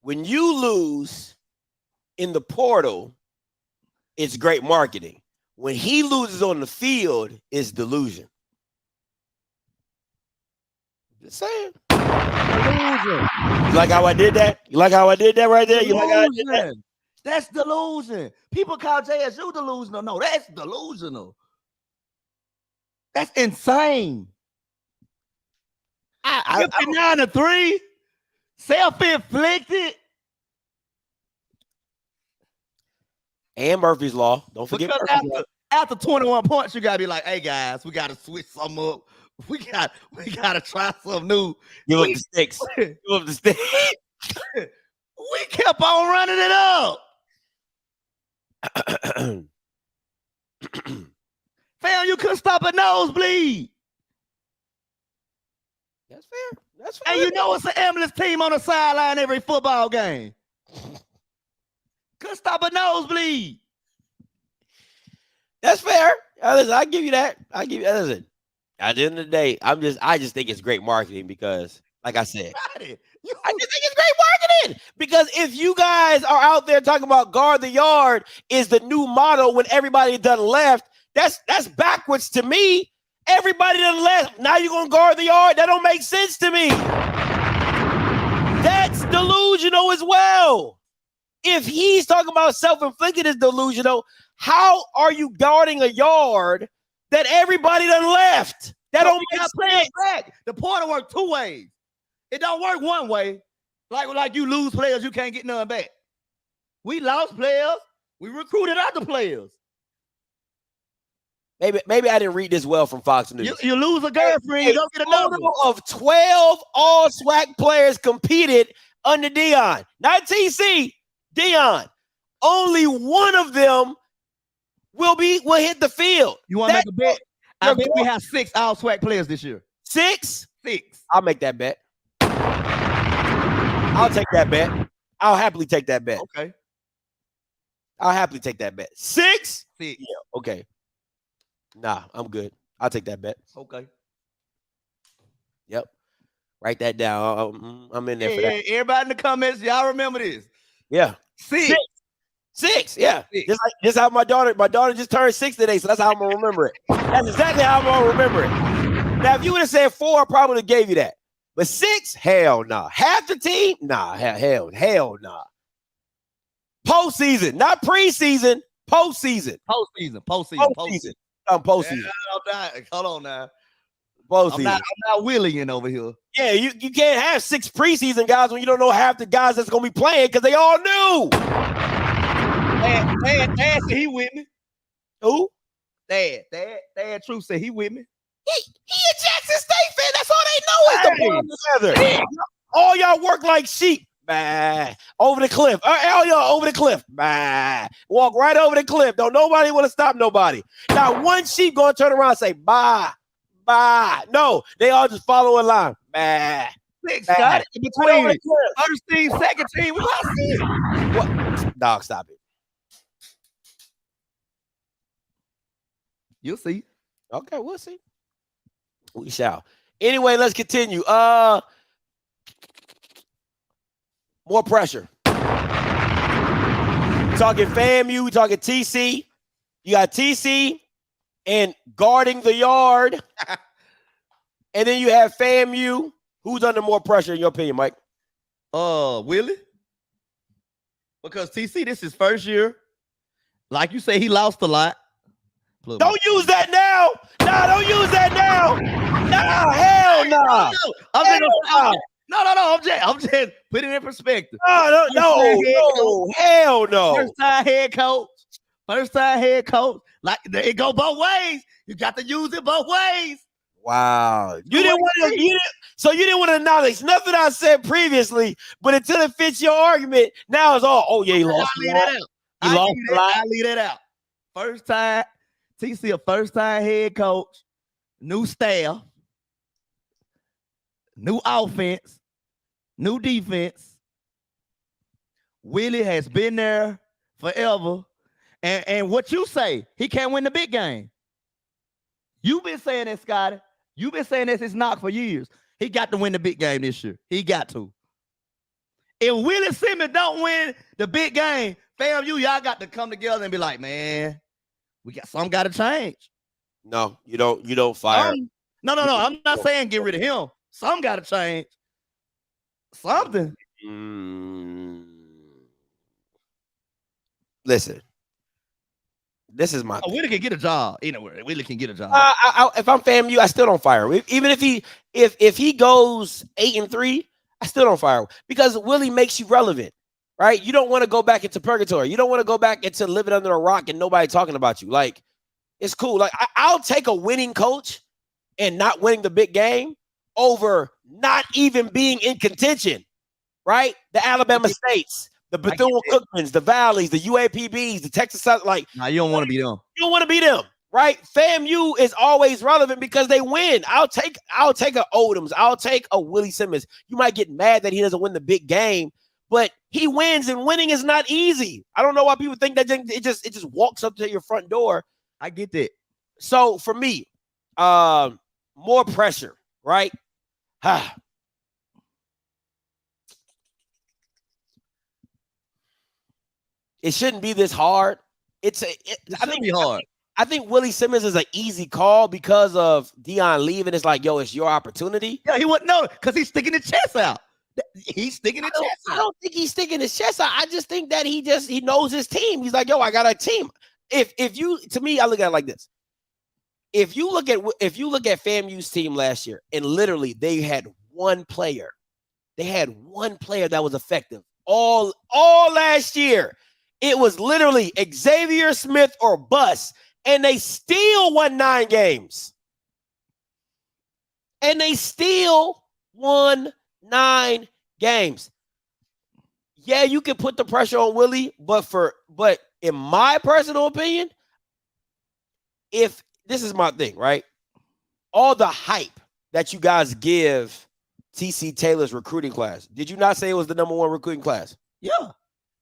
When you lose in the portal, it's great marketing. When he loses on the field, it's delusion. Just saying. Delusion. You like how I did that? You like how I did that right there? You like how I did that? That's delusion. People call JSU delusional. No, that's delusional. That's insane. I 59-3, self-inflicted. And Murphy's Law. Don't forget Murphy's Law. After 21 points, you gotta be like, hey guys, we gotta switch something up. We gotta try something new. Give up the sticks. Give up the sticks. We kept on running it up. Fam, you couldn't stop a nosebleed. That's fair. That's fair. And you know it's an ambulance team on the sideline every football game. Couldn't stop a nosebleed. That's fair. Listen, I give you that. Listen, at the end of the day, I just think it's great marketing because, like I said, I just think it's great marketing because if you guys are out there talking about guard the yard is the new motto when everybody done left, that's backwards to me. Everybody done left. Now you're gonna guard the yard. That don't make sense to me. That's delusional as well. If he's talking about self-inflicted as delusional, how are you guarding a yard that everybody done left? That don't make sense. The portal work 2 ways. It don't work one way. Like you lose players, you can't get none back. We lost players. We recruited other players. Maybe I didn't read this well from Fox News. You lose a girlfriend, you don't get another one. Of 12 all SWAC players competed under Dion. Not TC, Dion. Only one of them will hit the field. You want to make a bet? I bet we have 6 all SWAC players this year. 6? 6. I'll make that bet. I'll take that bet. I'll happily take that bet. Okay. I'll happily take that bet. 6? 6. Yeah, okay. Nah, I'm good. I'll take that bet. Okay. Yep. Write that down. I'm in there for that. Everybody in the comments, y'all remember this. Yeah. 6. 6, yeah. 6. Just how my daughter just turned 6 today, so that's how I'm gonna remember it. That's exactly how I'm gonna remember it. Now, if you would have said 4, I probably would have gave you that. But 6, hell nah. Half the team, nah, hell nah. Postseason, not preseason. Postseason. Postseason. Postseason. Yeah, hold on now. Postseason. I'm not wheeling over here. Yeah, you can't have 6 preseason guys when you don't know half the guys that's gonna be playing because they all new. Dad said he with me. Who? Dad True said he with me. He a Jackson State fan. That's all they know is the ball together. All y'all work like sheep. Bah. Over the cliff. All y'all over the cliff. Bah. Walk right over the cliff. Don't nobody want to stop nobody. Now one sheep gonna turn around and say bye. Bye. No, they all just follow in line. Bah. Got it. Between first team, second team. We gotta see it. What? Dog, stop it. You'll see. Okay, we'll see. We shall. Anyway, let's continue. More pressure. Talking FAMU, we talking TC. You got TC and guarding the yard. And then you have FAMU. Who's under more pressure in your opinion, Mike? Willie. Because TC, this is his first year. Like you say, he lost a lot. Don't use that now. Nah, don't use that now. Nah, hell nah. No. I'm just putting it in perspective. No, hell no. First time head coach. Like it go both ways. You got to use it both ways. Wow. You didn't want to acknowledge nothing I said previously, but until it fits your argument, now it's all, oh yeah, he lost. I leave that out. First time, TC a first time head coach, new staff, new offense, new defense. Willie has been there forever. And what you say, he can't win the big game. You've been saying that, Scotty. You've been saying this is knock for years. He got to win the big game this year. He got to. If Willie Simmons don't win the big game, FAMU, y'all got to come together and be like, man, some got to change. No, you don't fire. No. I'm not saying get rid of him. Some got to change. Something. Listen. This is my. Willie can get a job anywhere. Willie can get a job. If I'm FAMU, I still don't fire him. Even if he goes 8-3, I still don't fire him because Willie makes you relevant, right? You don't want to go back into purgatory. You don't want to go back into living under a rock and nobody talking about you. Like it's cool. Like I'll take a winning coach and not winning the big game over not even being in contention, right? The Alabama States. The Bethune-Cookmans, the Valleys, the UAPBs, the Texas, like. Nah, you don't want to be them. You don't want to be them, right? FAMU is always relevant because they win. I'll take a Odoms. I'll take a Willie Simmons. You might get mad that he doesn't win the big game, but he wins, and winning is not easy. I don't know why people think that it just walks up to your front door. I get that. So for me, more pressure, right? It shouldn't be this hard. It shouldn't be hard. I think Willie Simmons is an easy call because of Deion leaving. It's like, yo, it's your opportunity. Yeah, he wouldn't know because he's sticking his chest out. He's sticking his chest out. I don't think he's sticking his chest out. I just think that he knows his team. He's like, yo, I got a team. To me, I look at it like this. If you look at FAMU's team last year, and literally they had one player. They had one player that was effective all last year. It was literally Xavier Smith or bust, and they still won 9 games. And they still won 9 games. Yeah, you can put the pressure on Willie, but in my personal opinion, if this is my thing, right? All the hype that you guys give TC Taylor's recruiting class, did you not say it was the #1 recruiting class? Yeah.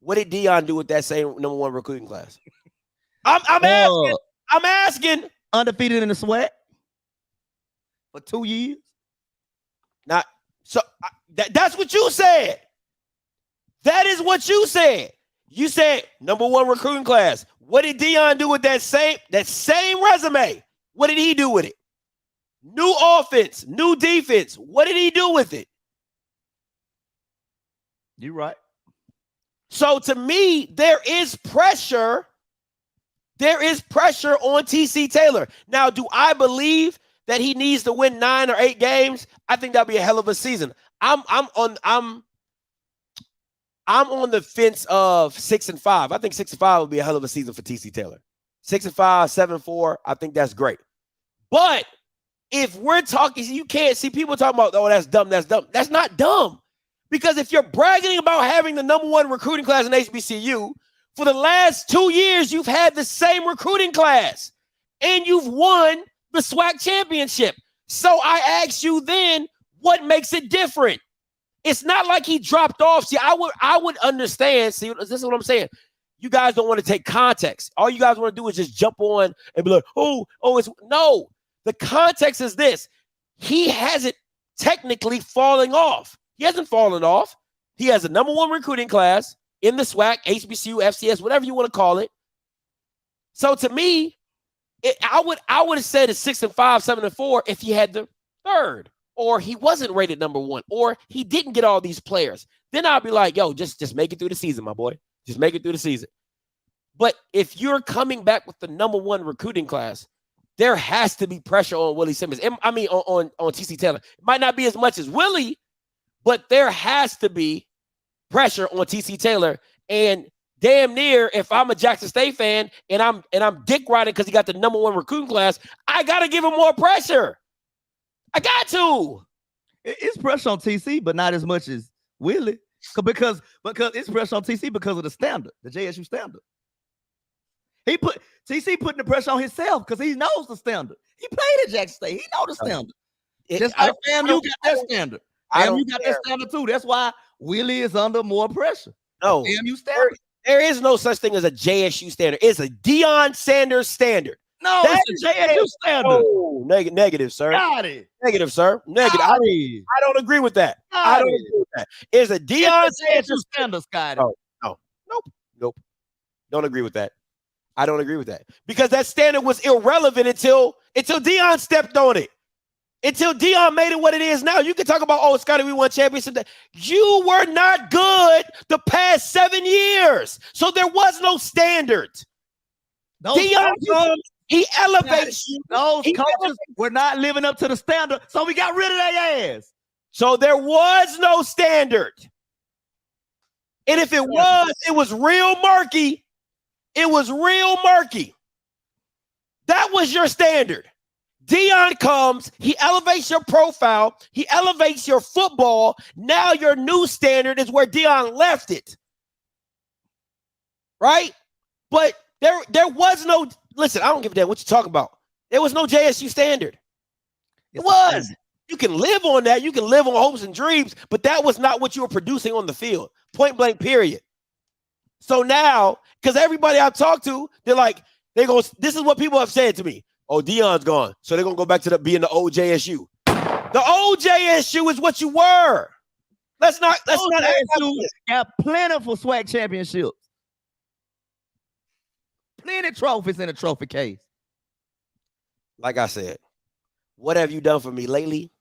What did Deion do with that same #1 recruiting class? I'm asking. Undefeated in the sweat for 2 years. Not so. That's what you said. That is what you said. You said #1 recruiting class. What did Deion do with that same resume? What did he do with it? New offense, new defense. What did he do with it? You're right. So to me, there is pressure. There is pressure on TC Taylor. Now, do I believe that he needs to win 9 or 8 games? I think that'd be a hell of a season. I'm on the fence of 6-5. I think 6-5 would be a hell of a season for TC Taylor. 6-5, 7-4. I think that's great. But if we're talking, you can't see people talking about, oh, that's dumb, that's dumb. That's not dumb. Because if you're bragging about having the #1 recruiting class in HBCU, for the last 2 years, you've had the same recruiting class and you've won the SWAC championship. So I asked you then, what makes it different? It's not like he dropped off. See, I would understand. See, this is what I'm saying. You guys don't want to take context. All you guys want to do is just jump on and be like, oh, it's no. The context is this. He hasn't technically falling off. He hasn't fallen off. He has a #1 recruiting class in the SWAC, HBCU, FCS, whatever you want to call it. So to me, I would have said it's 6-5, 7-4 if he had the 3rd, or he wasn't rated #1, or he didn't get all these players. Then I'll be like, yo, just make it through the season, my boy. Just make it through the season. But if you're coming back with the #1 recruiting class, there has to be pressure on Willie Simmons. I mean, on TC Taylor. It might not be as much as Willie, but there has to be pressure on TC Taylor. And damn near, if I'm a Jackson State fan and I'm dick riding because he got the #1 recruiting class, I gotta give him more pressure. I got to. It's pressure on TC, but not as much as Willie. Because it's pressure on TC because of the standard, the JSU standard. TC putting the pressure on himself because he knows the standard. He played at Jackson State. He knows the standard. Just like FAMU got that standard. FAMU got that standard too. That's why Willie is under more pressure. No, FAMU standard. There is no such thing as a JSU standard. It's a Deion Sanders standard. No, it's a JSU standard. Oh, negative, sir. Got it. Negative, sir. Negative. I don't agree with that. I don't agree with that. It's a Deion Sanders standard, Scotty. Nope. Don't agree with that. I don't agree with that. Because that standard was irrelevant until Deion stepped on it. Until Deion made it what it is now. You can talk about, oh, Scotty, we won championship. You were not good the past 7 years. So there was no standard. Deion comes, he elevates you. Those coaches were not living up to the standard, so we got rid of their ass. So there was no standard. And if it was real murky. It was real murky. That was your standard. Deion comes, he elevates your profile, he elevates your football. Now your new standard is where Deion left it. Right? But there was no, listen, I don't give a damn what you talk about. There was no JSU standard. It was. You can live on that. You can live on hopes and dreams, but that was not what you were producing on the field. Point blank, period. So now, because everybody I've talked to, this is what people have said to me. Oh, Deion's gone. So they're going to go back to being the old JSU. The old JSU is what you were. Let's not got plentiful SWAC championships. Plenty of trophies in a trophy case. Like I said, what have you done for me lately?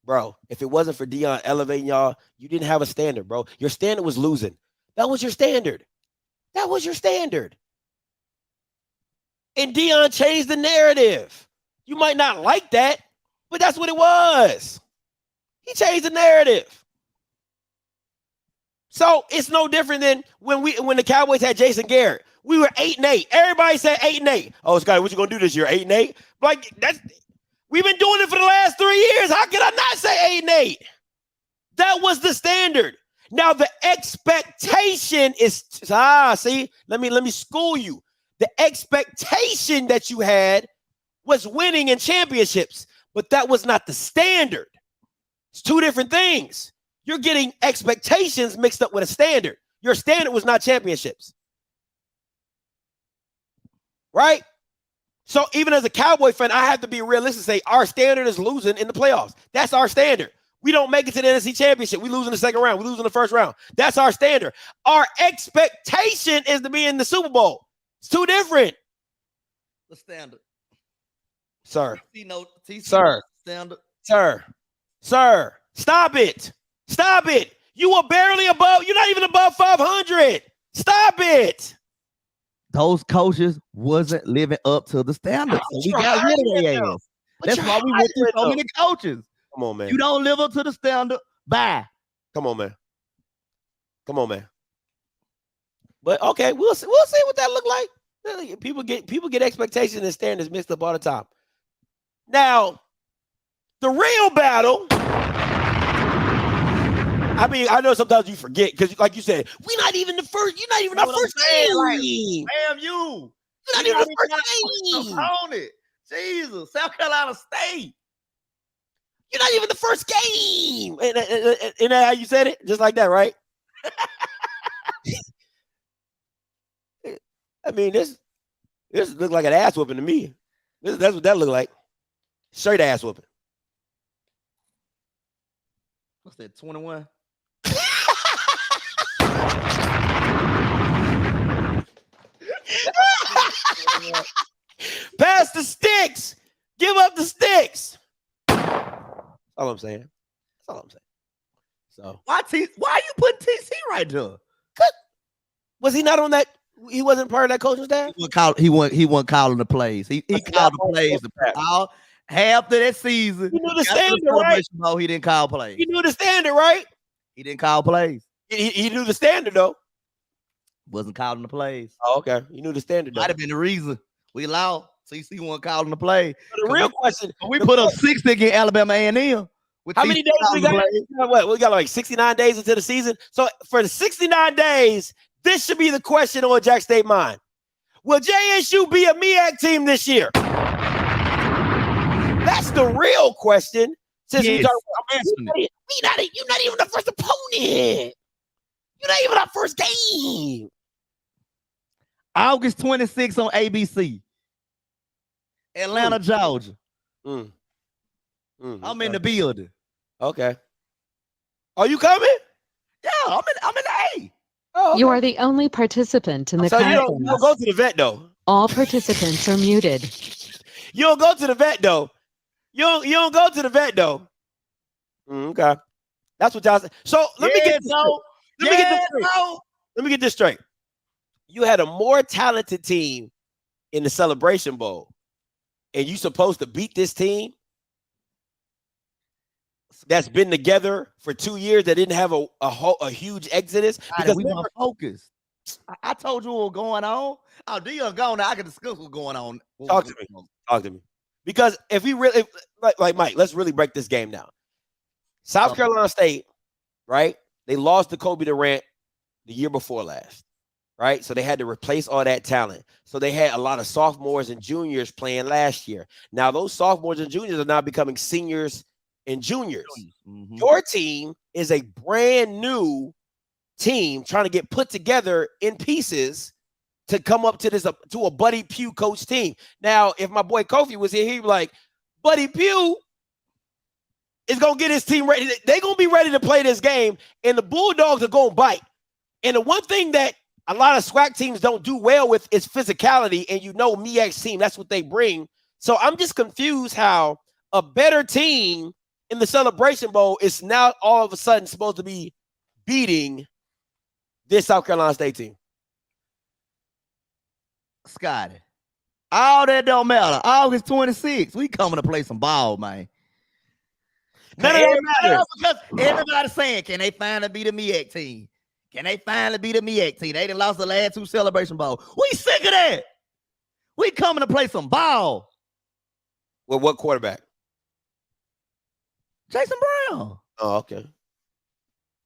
Bro, if it wasn't for Deion elevating y'all, you didn't have a standard, bro. Your standard was losing. That was your standard. That was your standard. And Deion changed the narrative. You might not like that, but that's what it was. He changed the narrative. So it's no different than when the Cowboys had Jason Garrett. We were 8-8. Everybody said 8-8. Oh, Scotty, what you gonna do this year? 8-8? Like we've been doing it for the last 3 years. How can I not say 8-8? That was the standard. Now the expectation is see, let me school you. The expectation that you had was winning in championships, but that was not the standard. It's two different things. You're getting expectations mixed up with a standard. Your standard was not championships. Right? So even as a Cowboy fan, I have to be realistic and say our standard is losing in the playoffs. That's our standard. We don't make it to the NFC Championship. We lose in the second round. We lose in the first round. That's our standard. Our expectation is to be in the Super Bowl. It's two different. The standard. Sir. Sir. Standard. Sir. Stop it. Stop it. You were barely above. You're not even above 500. Stop it. Those coaches wasn't living up to the standard. So we got rid of their ass. That's why we went through so many coaches. Come on, man. You don't live up to the standard. Bye. Come on, man. But okay, we'll see what that look like. People get expectations and standards mixed up all the time. Now, The real battle. I mean, I know sometimes you forget because, like you said, we're not even the first. You're not even our first team. FAMU. You're not even the first team. Opponent. Jesus, South Carolina State. You're not even the first game. And that how you said it? Just like that, right? I mean, this looks like an ass whooping to me. That's what that looked like. Straight ass whooping. What's that, 21? Pass the sticks. Give up the sticks. That's all I'm saying. That's all I'm saying. So Why are you putting TC right there? was he not on that? He wasn't part of that coaching staff. He wasn't calling the plays. He called the plays. After that season, he knew the standard, right? He didn't call plays. He knew the standard, right? He didn't call plays. He knew the standard though. Wasn't calling the plays. Oh, okay. He knew the standard though. Might have been the reason we allowed TC wasn't calling the play. But the real question: we put up 60 against Alabama A&M. How many days we got? What we got like 69 days into the season. So for the 69 days, this should be the question on Jack State mind. Will JSU be a MEAC team this year? That's the real question. Since yes, I'm answering it. You're not even the first opponent. You're not even our first game. August 26th on ABC. Atlanta, Georgia. I'm in the building. Okay. Are you coming? Yeah, I'm in the A. Oh, okay. You are the only participant in the so conference. you don't go to the vet though. All participants are muted. You don't go to the vet though. You don't go to the vet though. Okay. That's what y'all say. So let me get this straight. You had a more talented team in the Celebration Bowl, and you supposed to beat this team that's been together for 2 years that didn't have a huge exodus because we weren't focused. I told you what was going on. Oh, Dion gone now. I can discuss what's going on. Talk to me. Because if we really, like Mike, let's really break this game down. South Carolina State, right? They lost to Kobe Durant the year before last, right? So they had to replace all that talent. So they had a lot of sophomores and juniors playing last year. Now those sophomores and juniors are now becoming seniors and juniors. Mm-hmm. Your team is a brand new team trying to get put together in pieces to come up to to a Buddy Pugh coach team. Now, if my boy Kofi was here, he'd be like, Buddy Pugh is going to get his team ready. They're going to be ready to play this game, and the Bulldogs are going to bite. And the one thing that a lot of SWAC teams don't do well with is physicality, and MEAC's team, that's what they bring. So I'm just confused how a better team in the Celebration Bowl is now all of a sudden supposed to be beating this South Carolina State team. Scotty, all that don't matter. August 26th, we coming to play some ball, man. None of that matters. Because everybody's saying, can they finally beat the MEAC team? Can they finally beat the MEAC team? They done lost the last 2 Celebration Bowl. We sick of that. We coming to play some ball. Well, what quarterback? Jason Brown. Oh, okay.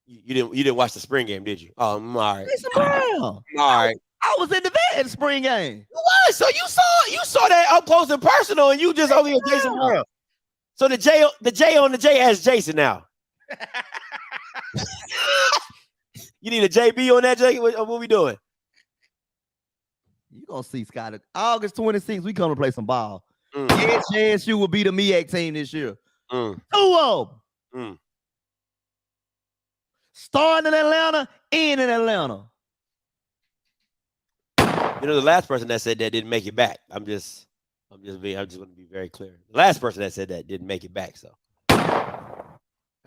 You didn't watch the spring game, did you? Oh, all right. Jason Brown. All right. I was in the vet in the spring game. What? So you saw that up close and personal, and you just over here Jason Brown. So the J on the J has Jason now. You need a JB on that, J? What we doing? You gonna see, Scotty. August 26th, we come to play some ball. Yes, JSU will be the MEAC team this year. 2 of them. Starting in Atlanta, in Atlanta. You know, the last person that said that didn't make it back. I'm just want to be very clear. The last person that said that didn't make it back. So I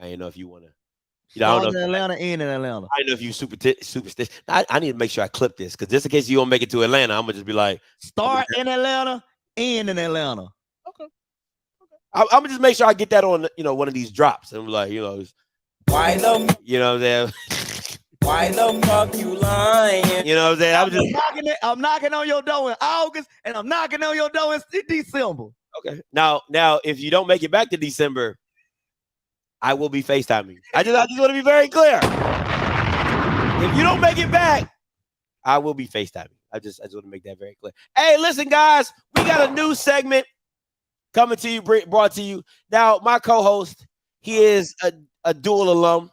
didn't know if you want to. I don't know. In Atlanta, in Atlanta. I don't know if you superstitious. I need to make sure I clip this because just in case you don't make it to Atlanta, I'm gonna just be like, start in Atlanta, in Atlanta. Okay. I'm gonna just make sure I get that on, one of these drops, and I'm like, why the, you know what I'm saying? Why the fuck you lying? You know what I'm saying? I'm knocking on your door in August, and I'm knocking on your door in December. Okay. Now, if you don't make it back to December, I will be FaceTiming. I just want to be very clear. If you don't make it back, I will be FaceTiming. I just want to make that very clear. Hey, listen, guys, we got a new segment coming to you, brought to you. Now, my co-host, he is a dual alum.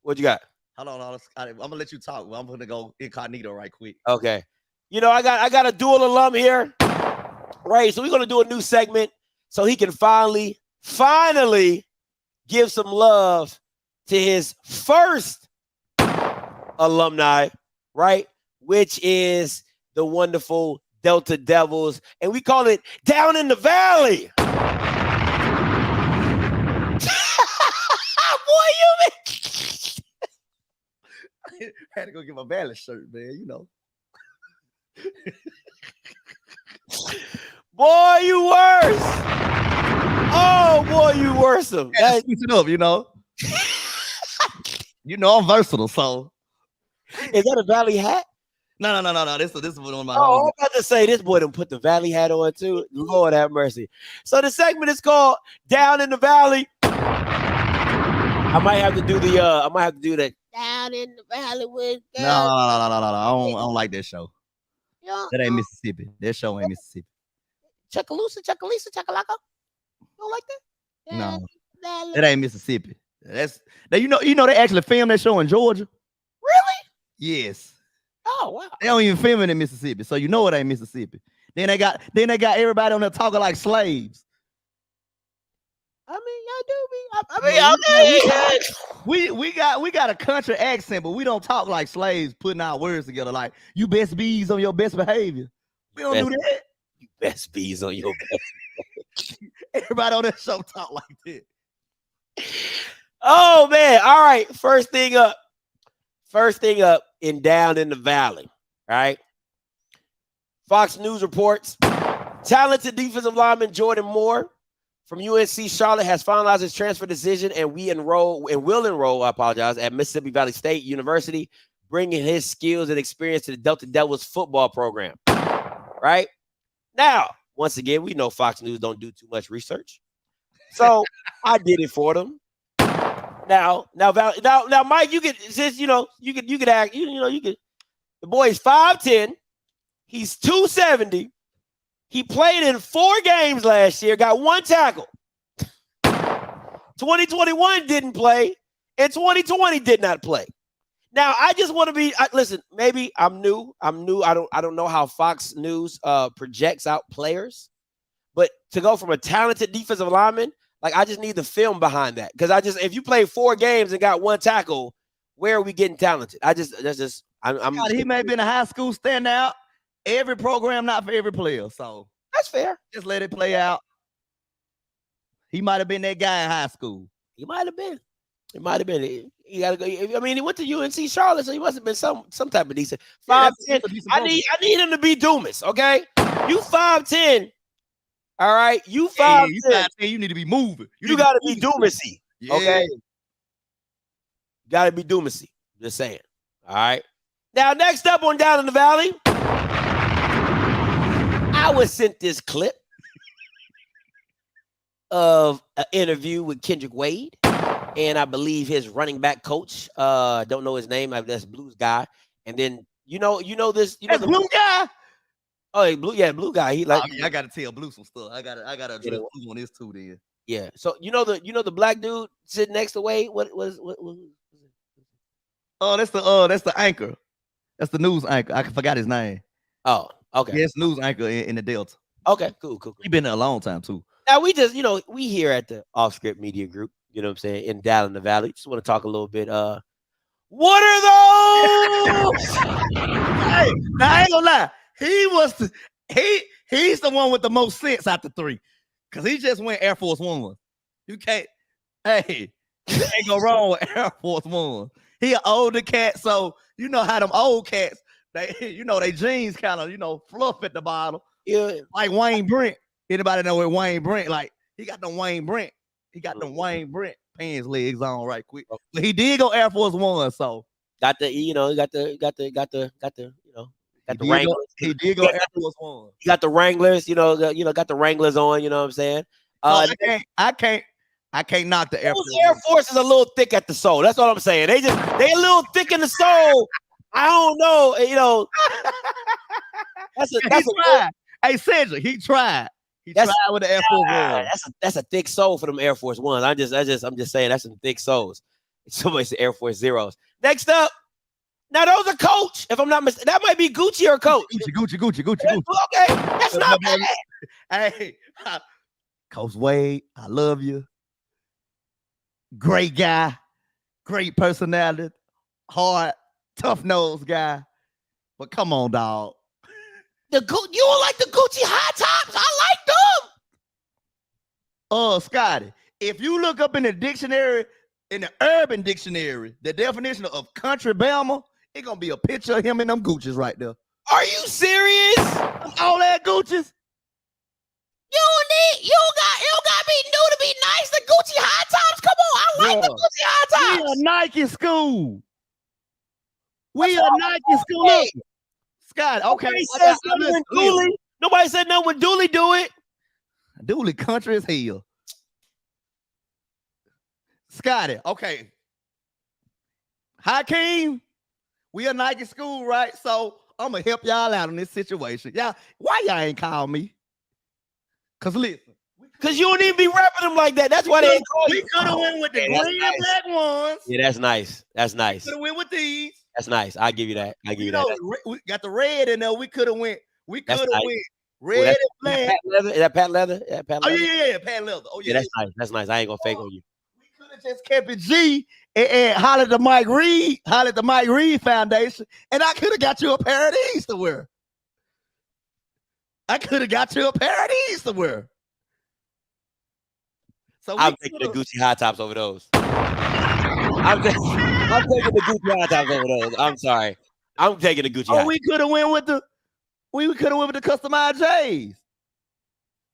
What you got? Hold on. I'm gonna let you talk. I'm gonna go incognito right quick. Okay. You know, I got a dual alum here. Right. So we're gonna do a new segment so he can finally give some love to his first alumni, right? Which is the wonderful Delta Devils. And we call it Down in the Valley. Boy, I had to go get my Valley shirt, man. You know. Boy, you worse. Oh, boy, you worse. Switch it up, you know. You know I'm versatile, so. Is that a Valley hat? No. This is one of my. Oh, I'm about to say this boy done put the Valley hat on too. Lord have mercy. So the segment is called Down in the Valley. I might have to do the Down in the Valley with No. I don't like that show. Yeah. That ain't Mississippi. That show ain't Mississippi. Chuckaloosa, Chakalaka. You don't like that? No. That ain't Mississippi. That's now you know they actually filmed that show in Georgia. Really? Yes. Oh wow. They don't even film it in Mississippi, so you know it ain't Mississippi. Then they got everybody on there talking like slaves. I mean, y'all do be. We got a country accent, but we don't talk like slaves, putting our words together. Like you best bees on your best behavior. We don't do that. You best bees on your best. Everybody on that show talk like that. Oh man! All right. First thing up. In Down in the Valley. Right. Fox News reports talented defensive lineman Jordan Moore from UNC Charlotte has finalized his transfer decision and will enroll, at Mississippi Valley State University, bringing his skills and experience to the Delta Devils football program. Right? Now, once again, we know Fox News don't do too much research. So I did it for them. Now, Mike, you could act, the boy is 5'10", he's 270. He played in 4 games last year, got 1 tackle. 2021 didn't play, and 2020 did not play. Now, I just want to be listen, maybe I'm new. I don't know how Fox News projects out players. But to go from a talented defensive lineman, like I just need the film behind that. Because if you play 4 games and got 1 tackle, where are we getting talented? He may have been a high school standout. Every program, not for every player. So that's fair. Just let it play out. He might have been that guy in high school. He might have been. He got to go. I mean, he went to UNC Charlotte, so he must have been some type of decent. 5'10". I need him to be Dumas. Okay, you 5'10". All right, you 5'10". You 5'10". You need to be moving. You got to be Dumasy. Yeah. Okay, got to be Dumasy. Just saying. All right. Now, next up on Down in the Valley, I was sent this clip of an interview with Kendrick Wade, and I believe his running back coach. Don't know his name. That's Blues guy. And then you know this. You know the Blue guy. Oh, Blue guy. He like. I gotta tell Blue some stuff. I gotta address Blue on this too. Then. Yeah. So you know the black dude sitting next to Wade. What was? Oh, that's the anchor. That's the news anchor. I forgot his name. Oh, okay. Yes, news anchor in the Delta. Okay, cool. He been there a long time too. Now we just, we here at the Off Script Media Group, you know what I'm saying, in Down in the Valley. Just want to talk a little bit. What are those? Hey, now I ain't gonna lie. He's the one with the most sense out the 3. Cause he just went Air Force One. You can't go wrong with Air Force One. He an older cat, so you know how them old cats, they jeans kind of, fluff at the bottom. Yeah. Like Wayne Brent. Anybody know where Wayne Brent? Like he got them Wayne Brent. He got them Wayne Brent pants legs on right quick. But he did go Air Force One, so got the Got the Wranglers. He did go Air Force One. You got the Wranglers. Got the Wranglers on. You know what I'm saying? So I can't knock the Air Force. Air Force is a little thick at the soul. That's all I'm saying. They a little thick in the soul. I don't know. That's tried. Hey, Cedric, he tried. He tried with the Air Force One. That's a thick soul for them Air Force Ones. I'm just saying that's some thick souls. Somebody said Air Force Zeros. Next up, now those are Coach. If I'm not mistaken, that might be Gucci or Coach. Gucci. Okay, that's not bad. Hey, Coach Wade, I love you. Great guy, great personality, hard, tough-nosed guy. But come on, dog. You don't like the Gucci high tops? I like them. Scotty, if you look up in the dictionary, in the Urban Dictionary, the definition of country Bama, it's gonna be a picture of him in them Gucci's right there. Are you serious? All that Gucci's. You don't got to be new to be nice. The Gucci high tops. Come on, I like the Gucci high tops. We a Nike school. We a Nike school. Look, Scott, okay. Nobody said nothing when Dooley do it. Dooley country as hell. Scotty, okay. Hakeem, we a Nike school, right? So I'm gonna help y'all out in this situation. Y'all, why y'all ain't call me? Cause listen, cause you don't even be rapping them like that. That's why they. We could have went with the green and black ones. Yeah, that's nice. That's nice. Could have went with these. That's nice. I'll give you that. We got the red in there. We could have went. We could have went red and black. Is that patent leather? Oh yeah, patent leather. Oh yeah, that's nice. That's nice. I ain't gonna fake on you. We could have just kept it G and hollered the Mike Reed Foundation, and I could have got you a pair of these to wear. So I'm taking the Gucci high tops over those. I'm taking the Gucci high tops over those. I'm sorry. I'm taking the Gucci high. We could have went with the customized J's.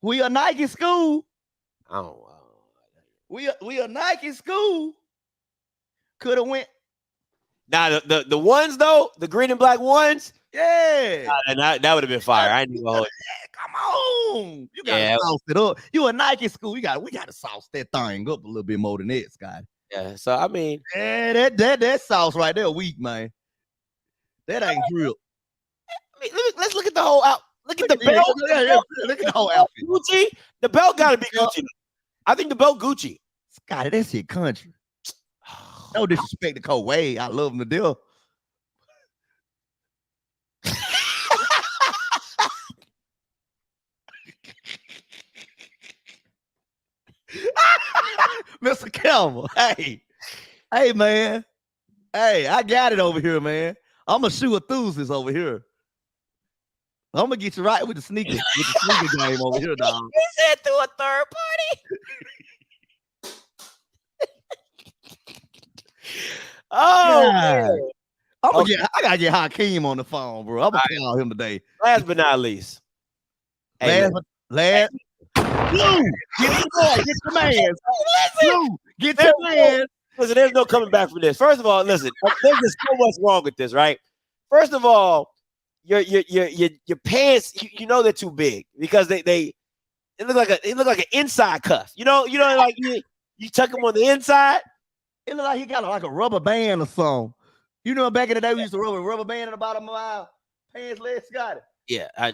We a Nike school. Oh, we a Nike school. Could have went. Now the ones though, the green and black ones. Yeah, that would have been fire. I didn't know. Come on, you gotta sauce it up. You a Nike school. We gotta sauce that thing up a little bit more than that, Scott. Yeah. So I mean, that sauce right there weak, man. That ain't real. Let's look at the whole out. Look at the belt. Look at the whole outfit. Gucci. The belt gotta be Gucci. I think the belt Gucci. Scotty, that's your country. No disrespect to Cole Wade. I love him to death. Mr. Kelmer, hey, man. Hey, I got it over here, man. I'm a shoe enthusiast over here. I'm gonna get you right with the sneaker game over here, dog. You said through a third party. Man. I gotta get Hakeem on the phone, bro. I'm gonna call him today. Last but not least. Last. Blue, get your man. Blue, get your man. Listen, there's no coming back from this. First of all, listen, there's just so much wrong with this, right? First of all, your pants, you know they're too big because they look like an inside cuff. You know, like you tuck them on the inside. It look like he got like a rubber band or something. You know, back in the day we used to rub a rubber band in the bottom of our pants legs. Got it. Yeah, I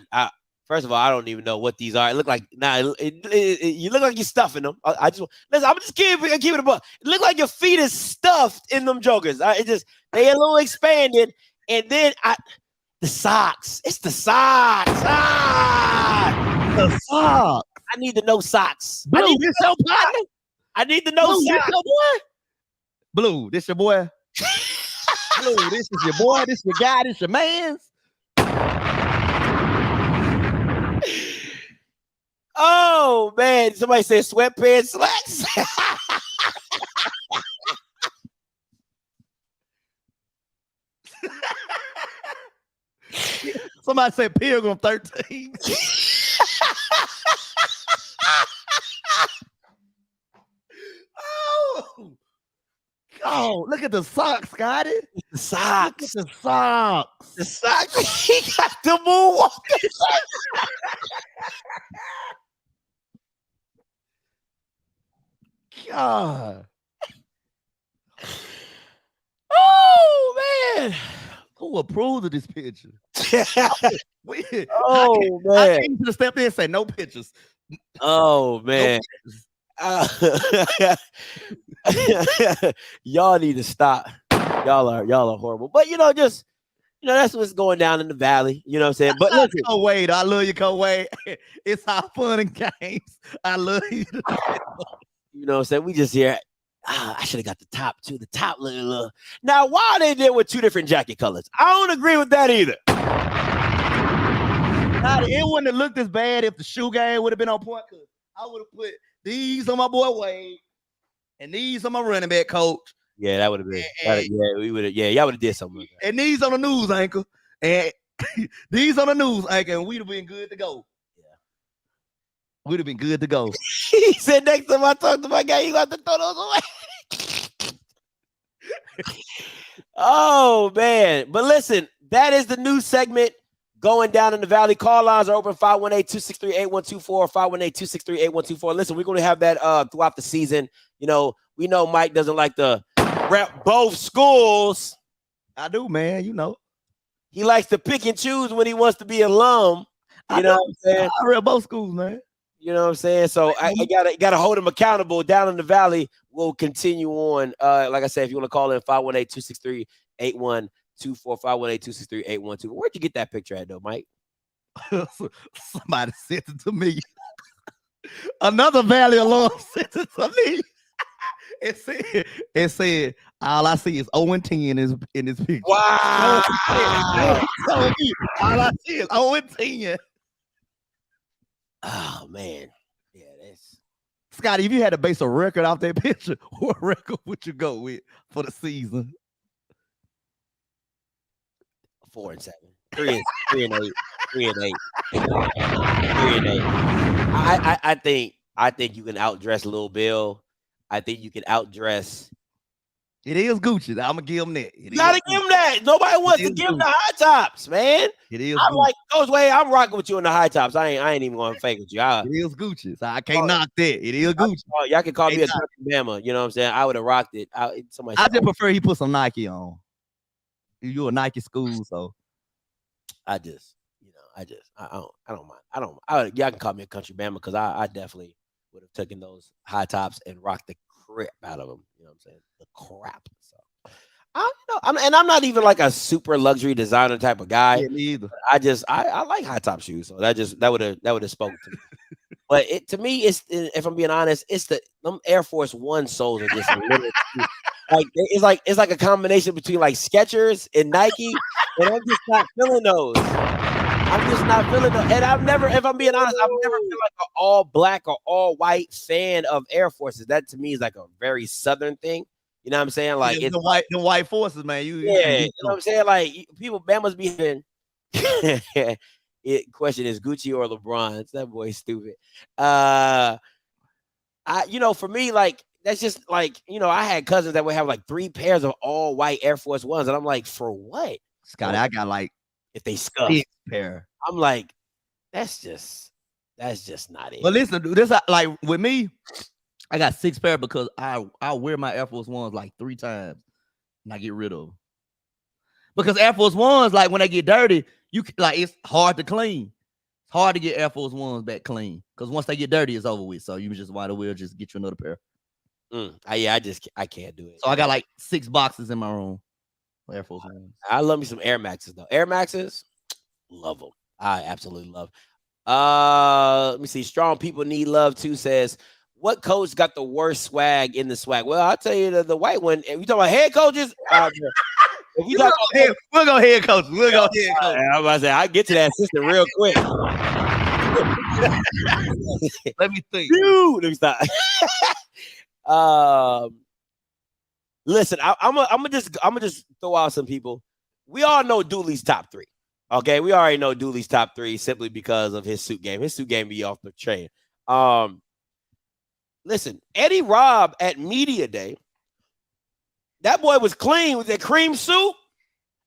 first of all, I don't even know what these are. It look like you look like you're stuffing them. I'm just keeping it a buck. It look like your feet is stuffed in them jokers. They a little expanded, and then the socks. It's the socks. The socks. I need the no socks. Blue, this your partner? I need the no socks. This your boy? Blue, this your boy? Blue, this is your boy. This your guy. This your man's. Oh man! Somebody said sweatpants slacks. Somebody said Pilgrim 13. Oh, look at the socks, Scotty. The socks. The socks. The socks. He got the moonwalker. God. Oh, man. Who approved of this picture? Oh, man. I came to the step in and say no pictures. Oh, man. No Y'all need to stop. Y'all are horrible. But just that's what's going down in the valley. You know what I'm saying? But listen, Wade, I love you, Wade. It's our fun and games. I love you. You know what I'm saying? We just here. I should have got the top too. The top little. Now, why they did with 2 different jacket colors? I don't agree with that either. It wouldn't have looked as bad if the shoe game would have been on point. Cause I would have put these on my boy Wade and these on my running back coach. Yeah, that would have been. We would have. Yeah, y'all would have did something like that. And these on the news anchor, and these on the news anchor, and we'd have been good to go. Yeah, we'd have been good to go. He said, "Next time I talk to my guy, you got to throw those away." Oh man! But listen, that is the new segment going down in the valley. Call lines are open 518-263-8124, 518-263-8124. Listen, we're going to have that throughout the season. We know Mike doesn't like to rep both schools. I do, man. He likes to pick and choose when he wants to be alum. You know what I'm saying? I rep both schools, man. You know what I'm saying? So I gotta hold him accountable. Down in the valley, we'll continue on. Like I said, if you want to call in 518-263-8124, 518-263-8124. Where'd you get that picture at though, Mike? Somebody sent it to me. Another Valley alum sent it to me. It said, all I see is 0-10 in this picture. Wow. All I see is 0-10. Oh man. Yeah, that's Scotty, if you had to base a record off that picture, what record would you go with for the season? 4-7. 3-8. 3-8. 3-8. I think you can outdress Lil Bill. I think you can outdress. It is Gucci. I'm gonna give him that. You gotta give him that. Nobody wants to give him the high tops, man. It is. I'm Gucci. like Coach Wade. I'm rocking with you in the high tops. I ain't even gonna fake with you. It is Gucci. So I can't knock that. It is Gucci. Y'all can call me a country Bama. You know what I'm saying? I would have rocked it. I just prefer he put some Nike on. You're a Nike school, so I don't mind. Y'all can call me a country Bama because I definitely would have taken those high tops and rocked the crap out of them. You know what I'm saying? The crap. So I'm not even like a super luxury designer type of guy. Yeah, me either. I like high top shoes, so that would have spoken to me. But to me, if I'm being honest, it's them Air Force One soles are just a little it's like a combination between like Skechers and Nike, and I'm just not feeling those. And I've never, if I'm being honest, I've never been like an all black or all white fan of Air Forces. That to me is like a very Southern thing. You know what I'm saying? Like it's the white forces, man. You know what I'm saying? Like people, Bama's be having. Question is Gucci or LeBron? That boy's stupid. For me, like that's just like I had cousins that would have like 3 pairs of all white Air Force Ones, and I'm like, for what? Scott, I got like if they scuff pair. I'm like, that's just not it. But listen, this like with me, I got 6 pair because I wear my Air Force Ones like 3 times and I get rid of them. Because Air Force Ones, like when they get dirty, it's hard to clean. It's hard to get Air Force Ones back clean because once they get dirty, it's over with. So you just might as well just get you another pair. I can't do it. So I got like 6 boxes in my room. Air Force Ones. I love me some Air Maxes though. Air Maxes, love them. I absolutely love. Let me see. Strong People Need Love too says, what coach got the worst swag in the swag? Well, I'll tell you the white one. If you talking about head coaches, if you we'll go head coach. We'll go head coach. I'm about to say I get to that assistant real quick. Let me think. Dude, let me stop. Listen, I'm gonna just throw out some people. We all know Dooley's top 3. Okay, we already know Dooley's top 3 simply because of his suit game. His suit game be off the chain. Listen, Eddie Robb at Media Day, That boy was clean with that cream suit.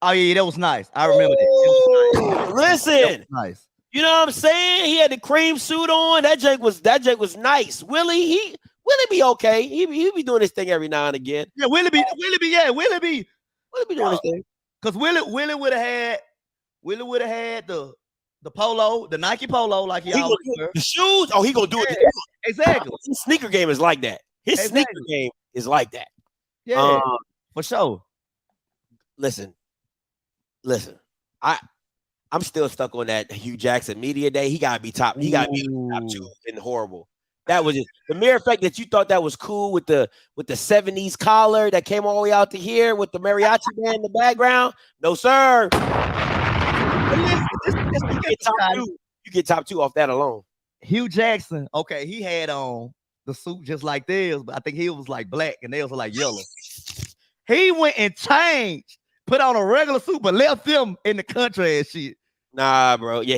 Oh yeah, that was nice. I remember that. It was nice. Listen, That was nice. you know what I'm saying? He had the cream suit on. That Jake was nice. Willie be okay. He be doing his thing every now and again. Yeah, Willie be doing his thing. Because Willie would have had the polo, the Nike polo, like he always wear. The shoes. Oh, he gonna do it. Exactly. His sneaker game is like that. His sneaker game is like that. Yeah, for sure. Listen. I'm still stuck on that Hugh Jackson media day. He gotta be top. He gotta be top 2 and horrible. That was just the mere fact that you thought that was cool with the 70s collar that came all the way out to here with the mariachi band in the background. No, sir. You get top 2 off that alone. Hugh Jackson, okay, he had on the suit just like theirs, but I think he was like black and theirs were like yellow. He went and changed, put on a regular suit, but left them in the country and shit. Nah, bro. Yeah,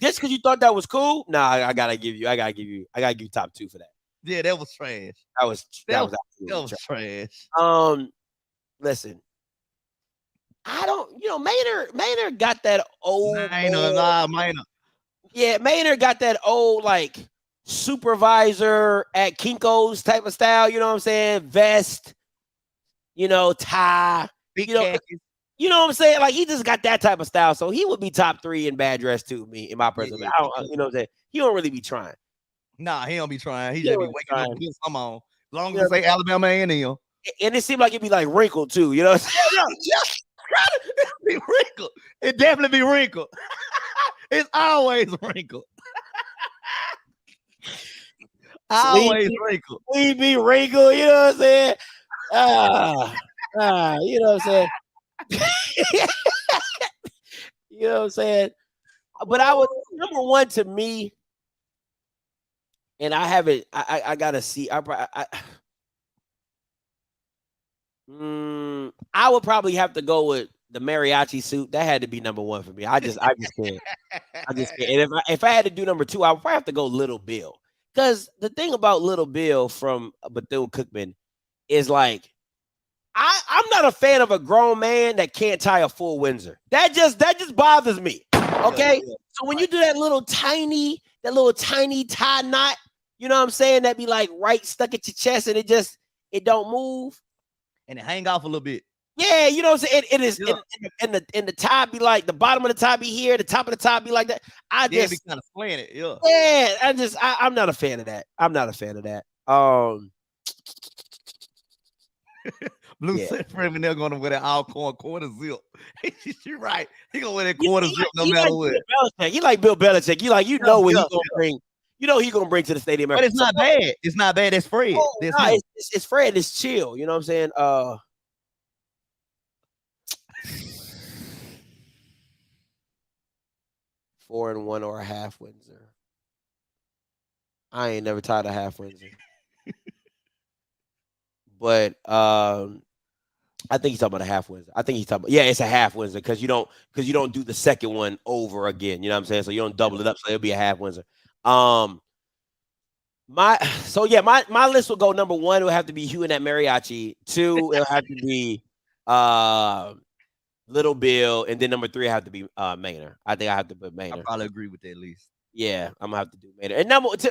just because you thought that was cool. Nah, I gotta give you top 2 for that. Yeah, that was trash. That was trash. Listen, I don't. Maynard got that old. Maynard. Yeah, Maynard got that old like supervisor at Kinko's type of style. You know what I'm saying? Vest, tie. You know what I'm saying? Like he just got that type of style, so he would be top 3 in bad dress too. Me, in my personal, you know what I'm saying? He don't really be trying. Nah, he don't be trying. He just be waking up and put some on. As long as they say Alabama A&M. And it seemed like it'd be like wrinkled too. You know what I'm saying? It be wrinkled. It definitely be wrinkled. It's always wrinkled. Always wrinkled. We be wrinkled. You know what I'm saying? You know what I'm saying? You know what I'm saying? But I was number 1 to me, and I haven't. I gotta see. I would probably have to go with the mariachi suit. That had to be number 1 for me. I just can't. I just can't. And if I had to do number 2, I would probably have to go Little Bill. Because the thing about Little Bill from Bethune-Cookman is like, I'm not a fan of a grown man that can't tie a full Windsor. That just bothers me. Okay, so when you do that little tiny tie knot, you know what I'm saying? That be like right stuck at your chest, and it don't move, and it hang off a little bit. Yeah, you know what I'm saying? It is, and the tie be like the bottom of the tie be here, the top of the tie be like that. Be kind of slanted. Yeah, I'm not a fan of that. Blue said Freeman, they're gonna wear that Alcorn quarter zip. You're right. He gonna wear that quarter zip no matter what. He like Bill Belichick. What he gonna bring. You know he gonna bring to the stadium. But it's not bad. It's not bad. It's Fred. It's Fred. It's chill. You know what I'm saying? 4-1 or a half Windsor. I ain't never tied a half Windsor. But I think he's talking about a half Windsor. It's a half Windsor because you don't do the second one over again. You know what I'm saying? So you don't double it up. So it'll be a half Windsor. My list will go number 1. It will have to be Hugh and that mariachi. 2, it'll have to be Little Bill, and then number 3 I have to be Maynard. I think I have to put Maynard. I probably agree with that at least. Yeah, I'm gonna have to do Maynard. And number 2,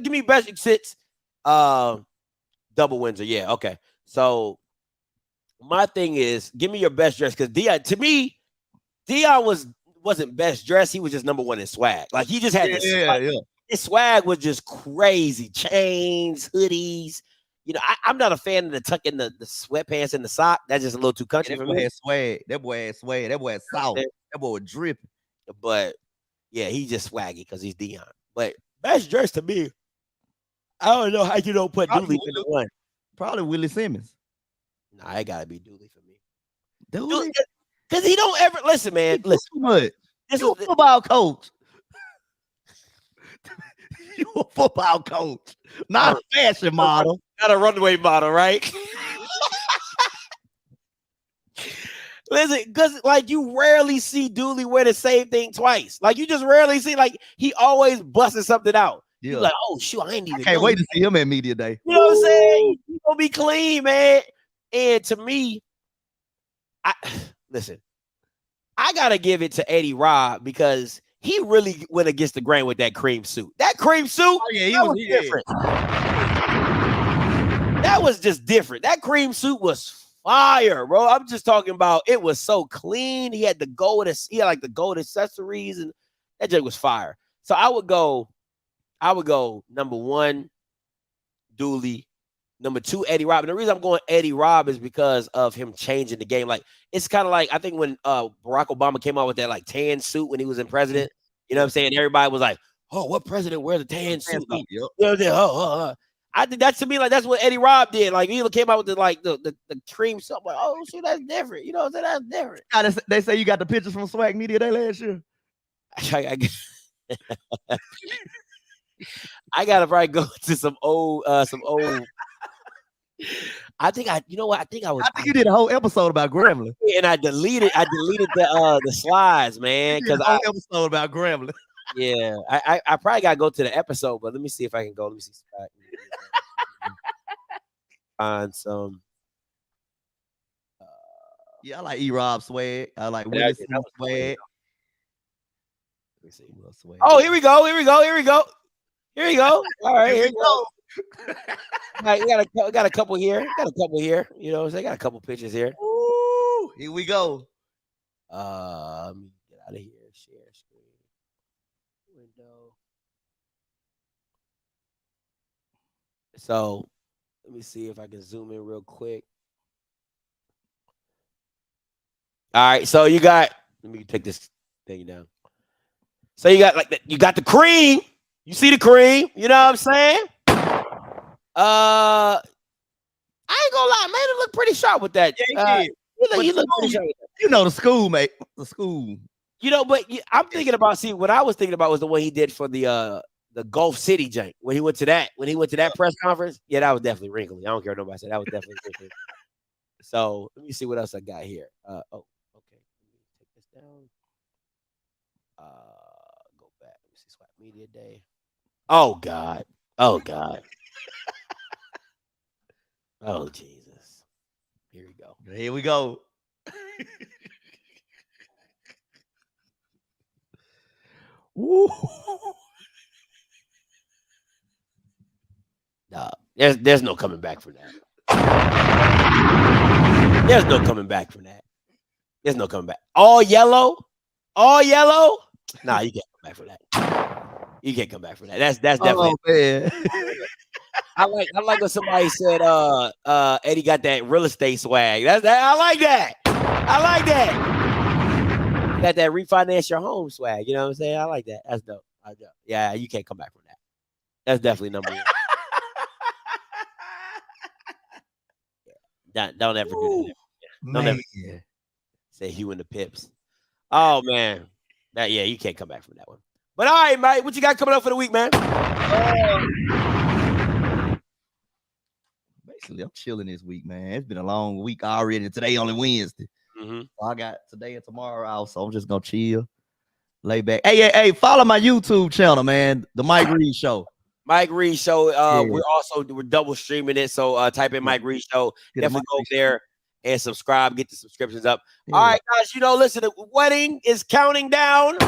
give me best sits. Double Windsor. Yeah, okay. So my thing is, give me your best dress, because Dion wasn't best dressed. He was just number 1 in swag. Like he just had his swag was just crazy. Chains, hoodies. You know, I'm not a fan of the tuck in the sweatpants and the sock. That's just a little too country for me. That boy had swag. That boy had south. That boy was dripping. But yeah, he's just swaggy because he's Dion. But best dressed to me, I don't know how you don't put Dooley in the 1. Probably Willie Simmons. Nah, it gotta be Dooley for me. Dooley? Because he don't ever listen, man. Listen, you a football coach. You a football coach, not a fashion model. Not a runway model, right? Listen, because like you rarely see Dooley wear the same thing twice. Like you just rarely see, like he always busting something out. Yeah. You're like, oh shoot, I ain't even. I can't wait to see him at media day. You know what I'm saying? He gonna be clean, man. And to me, listen, I gotta give it to Eddie Robb because he really went against the grain with that cream suit. That cream suit, that was different. That was just different. That cream suit was fire, bro. I'm just talking about it was so clean. He had the gold, he had like the gold accessories, and that joke was fire. So I would go number 1, Dooley. Number 2, Eddie Robb. And the reason I'm going Eddie Robb is because of him changing the game. Like, it's kind of like, I think when Barack Obama came out with that like tan suit when he was in president, you know what I'm saying? Everybody was like, oh, what president wears a tan suit? Like, you know, I think that to me, like, that's what Eddie Robb did. Like, he came out with the cream suit. I'm like, oh, shit, that's different. You know what I'm saying? That's different. They say you got the pictures from Swag Media Day last year. I gotta probably go to some old. I think you know what? I think you did a whole episode about Gremlin. And I deleted the slides, man. Because I episode about Gremlin. Yeah, I probably gotta go to the episode, but let me see if I can go. Let me see. Find some. Yeah, I like E-Rob swag. I like Willis swag. Let me see. Oh, here we go. All right, here we go. Right, we got a couple here. You know, I got a couple pictures here. Ooh, here we go. Let me get out of here. Share screen. Window. So let me see if I can zoom in real quick. All right, so you got. Let me take this thing down. So you got you got the cream. You see the cream. You know what I'm saying? I ain't gonna lie, man. It looked pretty sharp with that. You look pretty sharp with that. You know the school, mate. The school. You know, but I'm thinking about. See, what I was thinking about was the one he did for the Gulf City jank when he went to that press conference. Yeah, that was definitely wrinkly. I don't care what nobody said. That was definitely wrinkly. So let me see what else I got here. Oh, okay. Let me take this down. Go back. Let me see. Swap Media Day. Oh God. Oh Jesus. Here we go. Here we go. Woo. Nah, there's no coming back from that. There's no coming back from that. There's no coming back. All yellow. Nah, you can't come back from that. You can't come back from that. That's definitely. Oh, man. I like when somebody said Eddie got that real estate swag. I like that. Got that refinance your home swag. You know what I'm saying? I like that. That's dope. Yeah, you can't come back from that. That's definitely number 1. Don't ever do that. Don't ever say Hugh and the Pips. Oh man. You can't come back from that one. But all right, Mike, what you got coming up for the week, man? Basically, I'm chilling this week, man. It's been a long week already. Today only Wednesday. Mm-hmm. So I got today and tomorrow out, so I'm just gonna chill, lay back. Hey, follow my YouTube channel, man. The Mike Reed Show. Mike Reed Show. We're double streaming it. So type in Mike Reed Show. Definitely go there and subscribe. Get the subscriptions up. Yeah. All right, guys. Listen, the wedding is counting down.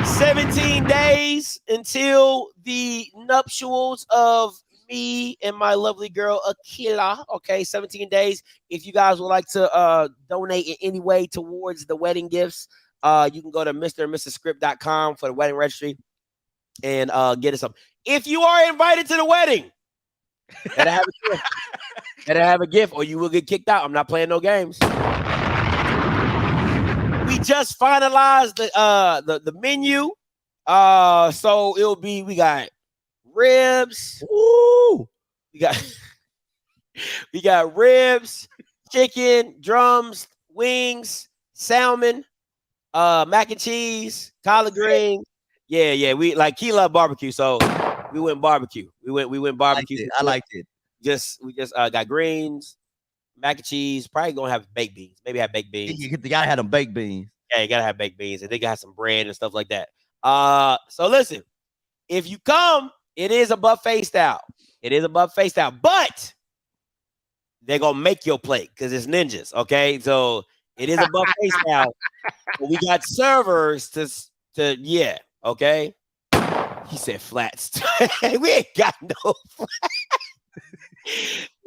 17 days until the nuptials of me and my lovely girl Akila. Okay, 17 days. If you guys would like to donate in any way towards the wedding gifts, you can go to mrandmrsscript.com for the wedding registry and get us some. If you are invited to the wedding, better have a gift or you will get kicked out. I'm not playing no games. We just finalized the menu. So we got ribs. Ooh. We got ribs, chicken, drums, wings, salmon, mac and cheese, collard greens. Yeah. We like Key love barbecue, so we went barbecue. We went barbecue. I liked it. We just got greens, mac and cheese. Probably gonna have baked beans. Maybe have baked beans. You gotta have them baked beans. Yeah, you gotta have baked beans, and they got some bread and stuff like that. So listen, if you come, it is a buffet style. But they're gonna make your plate because it's ninjas. Okay, so it is a buffet style. But we got servers to yeah. Okay, he said flats. We ain't got no flats.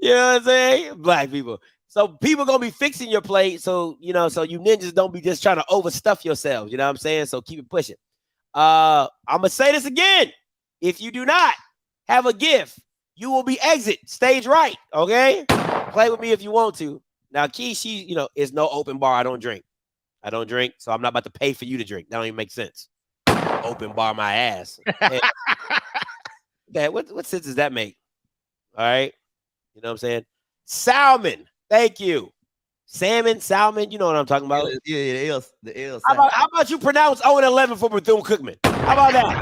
You know what I'm saying? Black people. So people gonna be fixing your plate. So so you ninjas don't be just trying to overstuff yourselves. You know what I'm saying? So keep it pushing. I'm gonna say this again. If you do not have a gift, you will be exit stage right. Okay, play with me if you want to. Now, Key, she is no open bar. I don't drink, so I'm not about to pay for you to drink. That don't even make sense. Open bar my ass. Okay, what sense does that make? All right, you know what I'm saying? Salmon, thank you. Salmon, you know what I'm talking about. Yeah, the L. How about you pronounce 0-11 for Bethune-Cookman? How about that?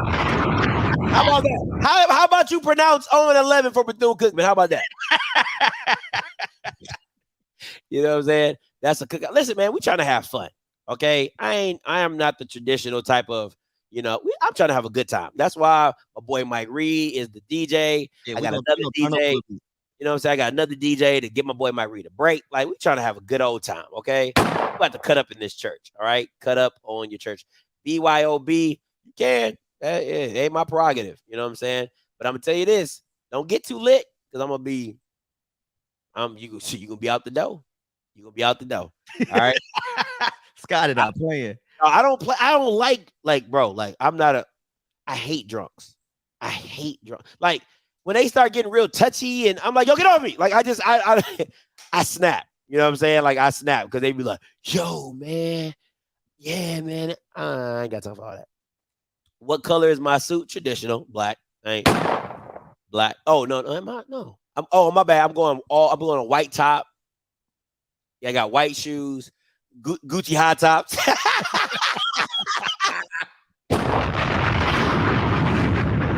How about you pronounce 0-11 for Bethune-Cookman? How about that? You know what I'm saying? That's a cookout. Listen, man, we trying to have fun. Okay. I am not the traditional type of, I'm trying to have a good time. That's why my boy Mike Reed is the DJ. Yeah, I got another DJ. You know what I'm saying? I got another DJ to give my boy Mike Reed a break. Like, we trying to have a good old time. Okay. We about to cut up in this church. All right. Cut up on your church. BYOB, you can. It ain't my prerogative. You know what I'm saying? But I'm gonna tell you this: don't get too lit, because I'm gonna be. You gonna be out the door. You gonna be out the door. All right. Scotty not playing. No, I don't play. I don't like bro. Like, I'm not a. I hate drunks. I hate drunks. Like, when they start getting real touchy, and I'm like, yo, get off me. Like, I snap. You know what I'm saying? Like, I snap because they be like, yo, man, yeah, man. I ain't got time for all that. What color is my suit? Traditional, black. I ain't black. Oh no, am I? No. My bad. I'm going a white top. Yeah, I got white shoes, Gucci high tops.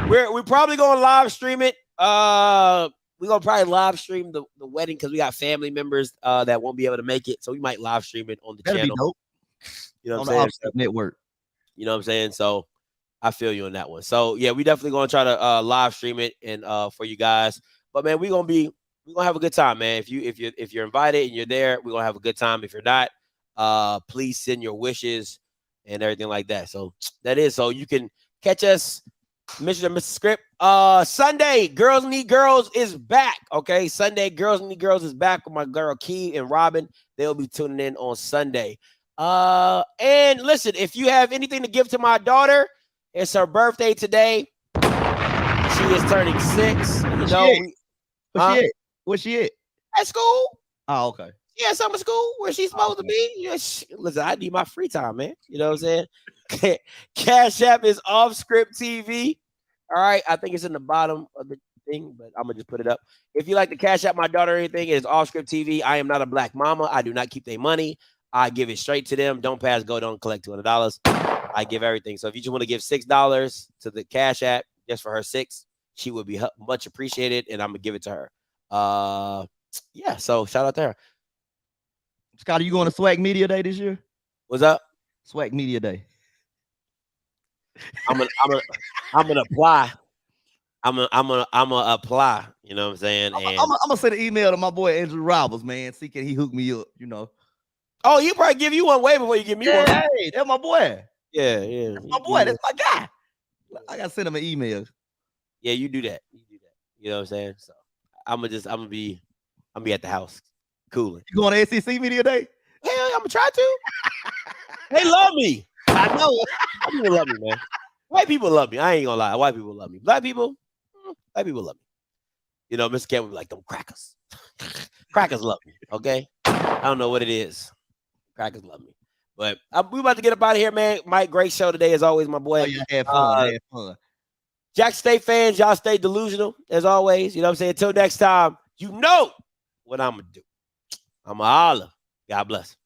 We're probably gonna live stream it. We're gonna probably live stream the wedding because we got family members that won't be able to make it. So we might live stream it on the That'd channel. Be dope. You know what on I'm the saying? network. You know what I'm saying? So I feel you on that one. So yeah, we definitely gonna try to live stream it and for you guys. But man, we're gonna have a good time, man. If you're invited and you're there, we're gonna have a good time. If you're not, please send your wishes and everything like that. So that is so you can catch us, Mr. Script. Sunday, Girls Need Girls is back. Okay, Sunday, Girls Need Girls is back with my girl Key and Robin. They'll be tuning in on Sunday. And listen, if you have anything to give to my daughter, it's her birthday today. She is turning 6. Where's she at? At school. Oh, okay. Yeah, summer school where she's supposed to be. Yeah, listen, I need my free time, man. You know what I'm saying? Cash App is Off Script TV. All right, I think it's in the bottom of the thing, but I'm gonna just put it up. If you like to cash out my daughter or anything, it is Off Script TV. I am not a black mama. I do not keep their money. I give it straight to them. Don't pass go. Don't collect $200. I give everything. So if you just want to give $6 to the Cash App just for her 6, she would be much appreciated, and I'm gonna give it to her. Yeah. So shout out to her. Scott, are you going to Swag Media Day this year? What's up? Swag Media Day. I'm gonna apply. I'm gonna apply. You know what I'm saying? And I'm gonna send an email to my boy Andrew Roberts, man. See, can he hook me up? You know. Oh, he probably give you one way before you give me one. Hey, that's my boy. Yeah. That's my boy. That's my guy. I gotta send him an email. Yeah, you do that. You know what I'm saying? So I'm gonna be at the house cooling. You going to SEC Media Day? Hell, I'm gonna try to. They love me. I know. White people love me, man. White people love me. I ain't gonna lie. White people love me. Black people love me. You know, Mr. Campbell be like, them crackers. Crackers love me. Okay. I don't know what it is. Crackers love me. But we about to get up out of here, man. Mike, great show today as always, my boy. Oh, yeah, have fun. Have fun. Jack State fans, y'all stay delusional as always. You know what I'm saying? Until next time, you know what I'm gonna do. I'm gonna holler. God bless.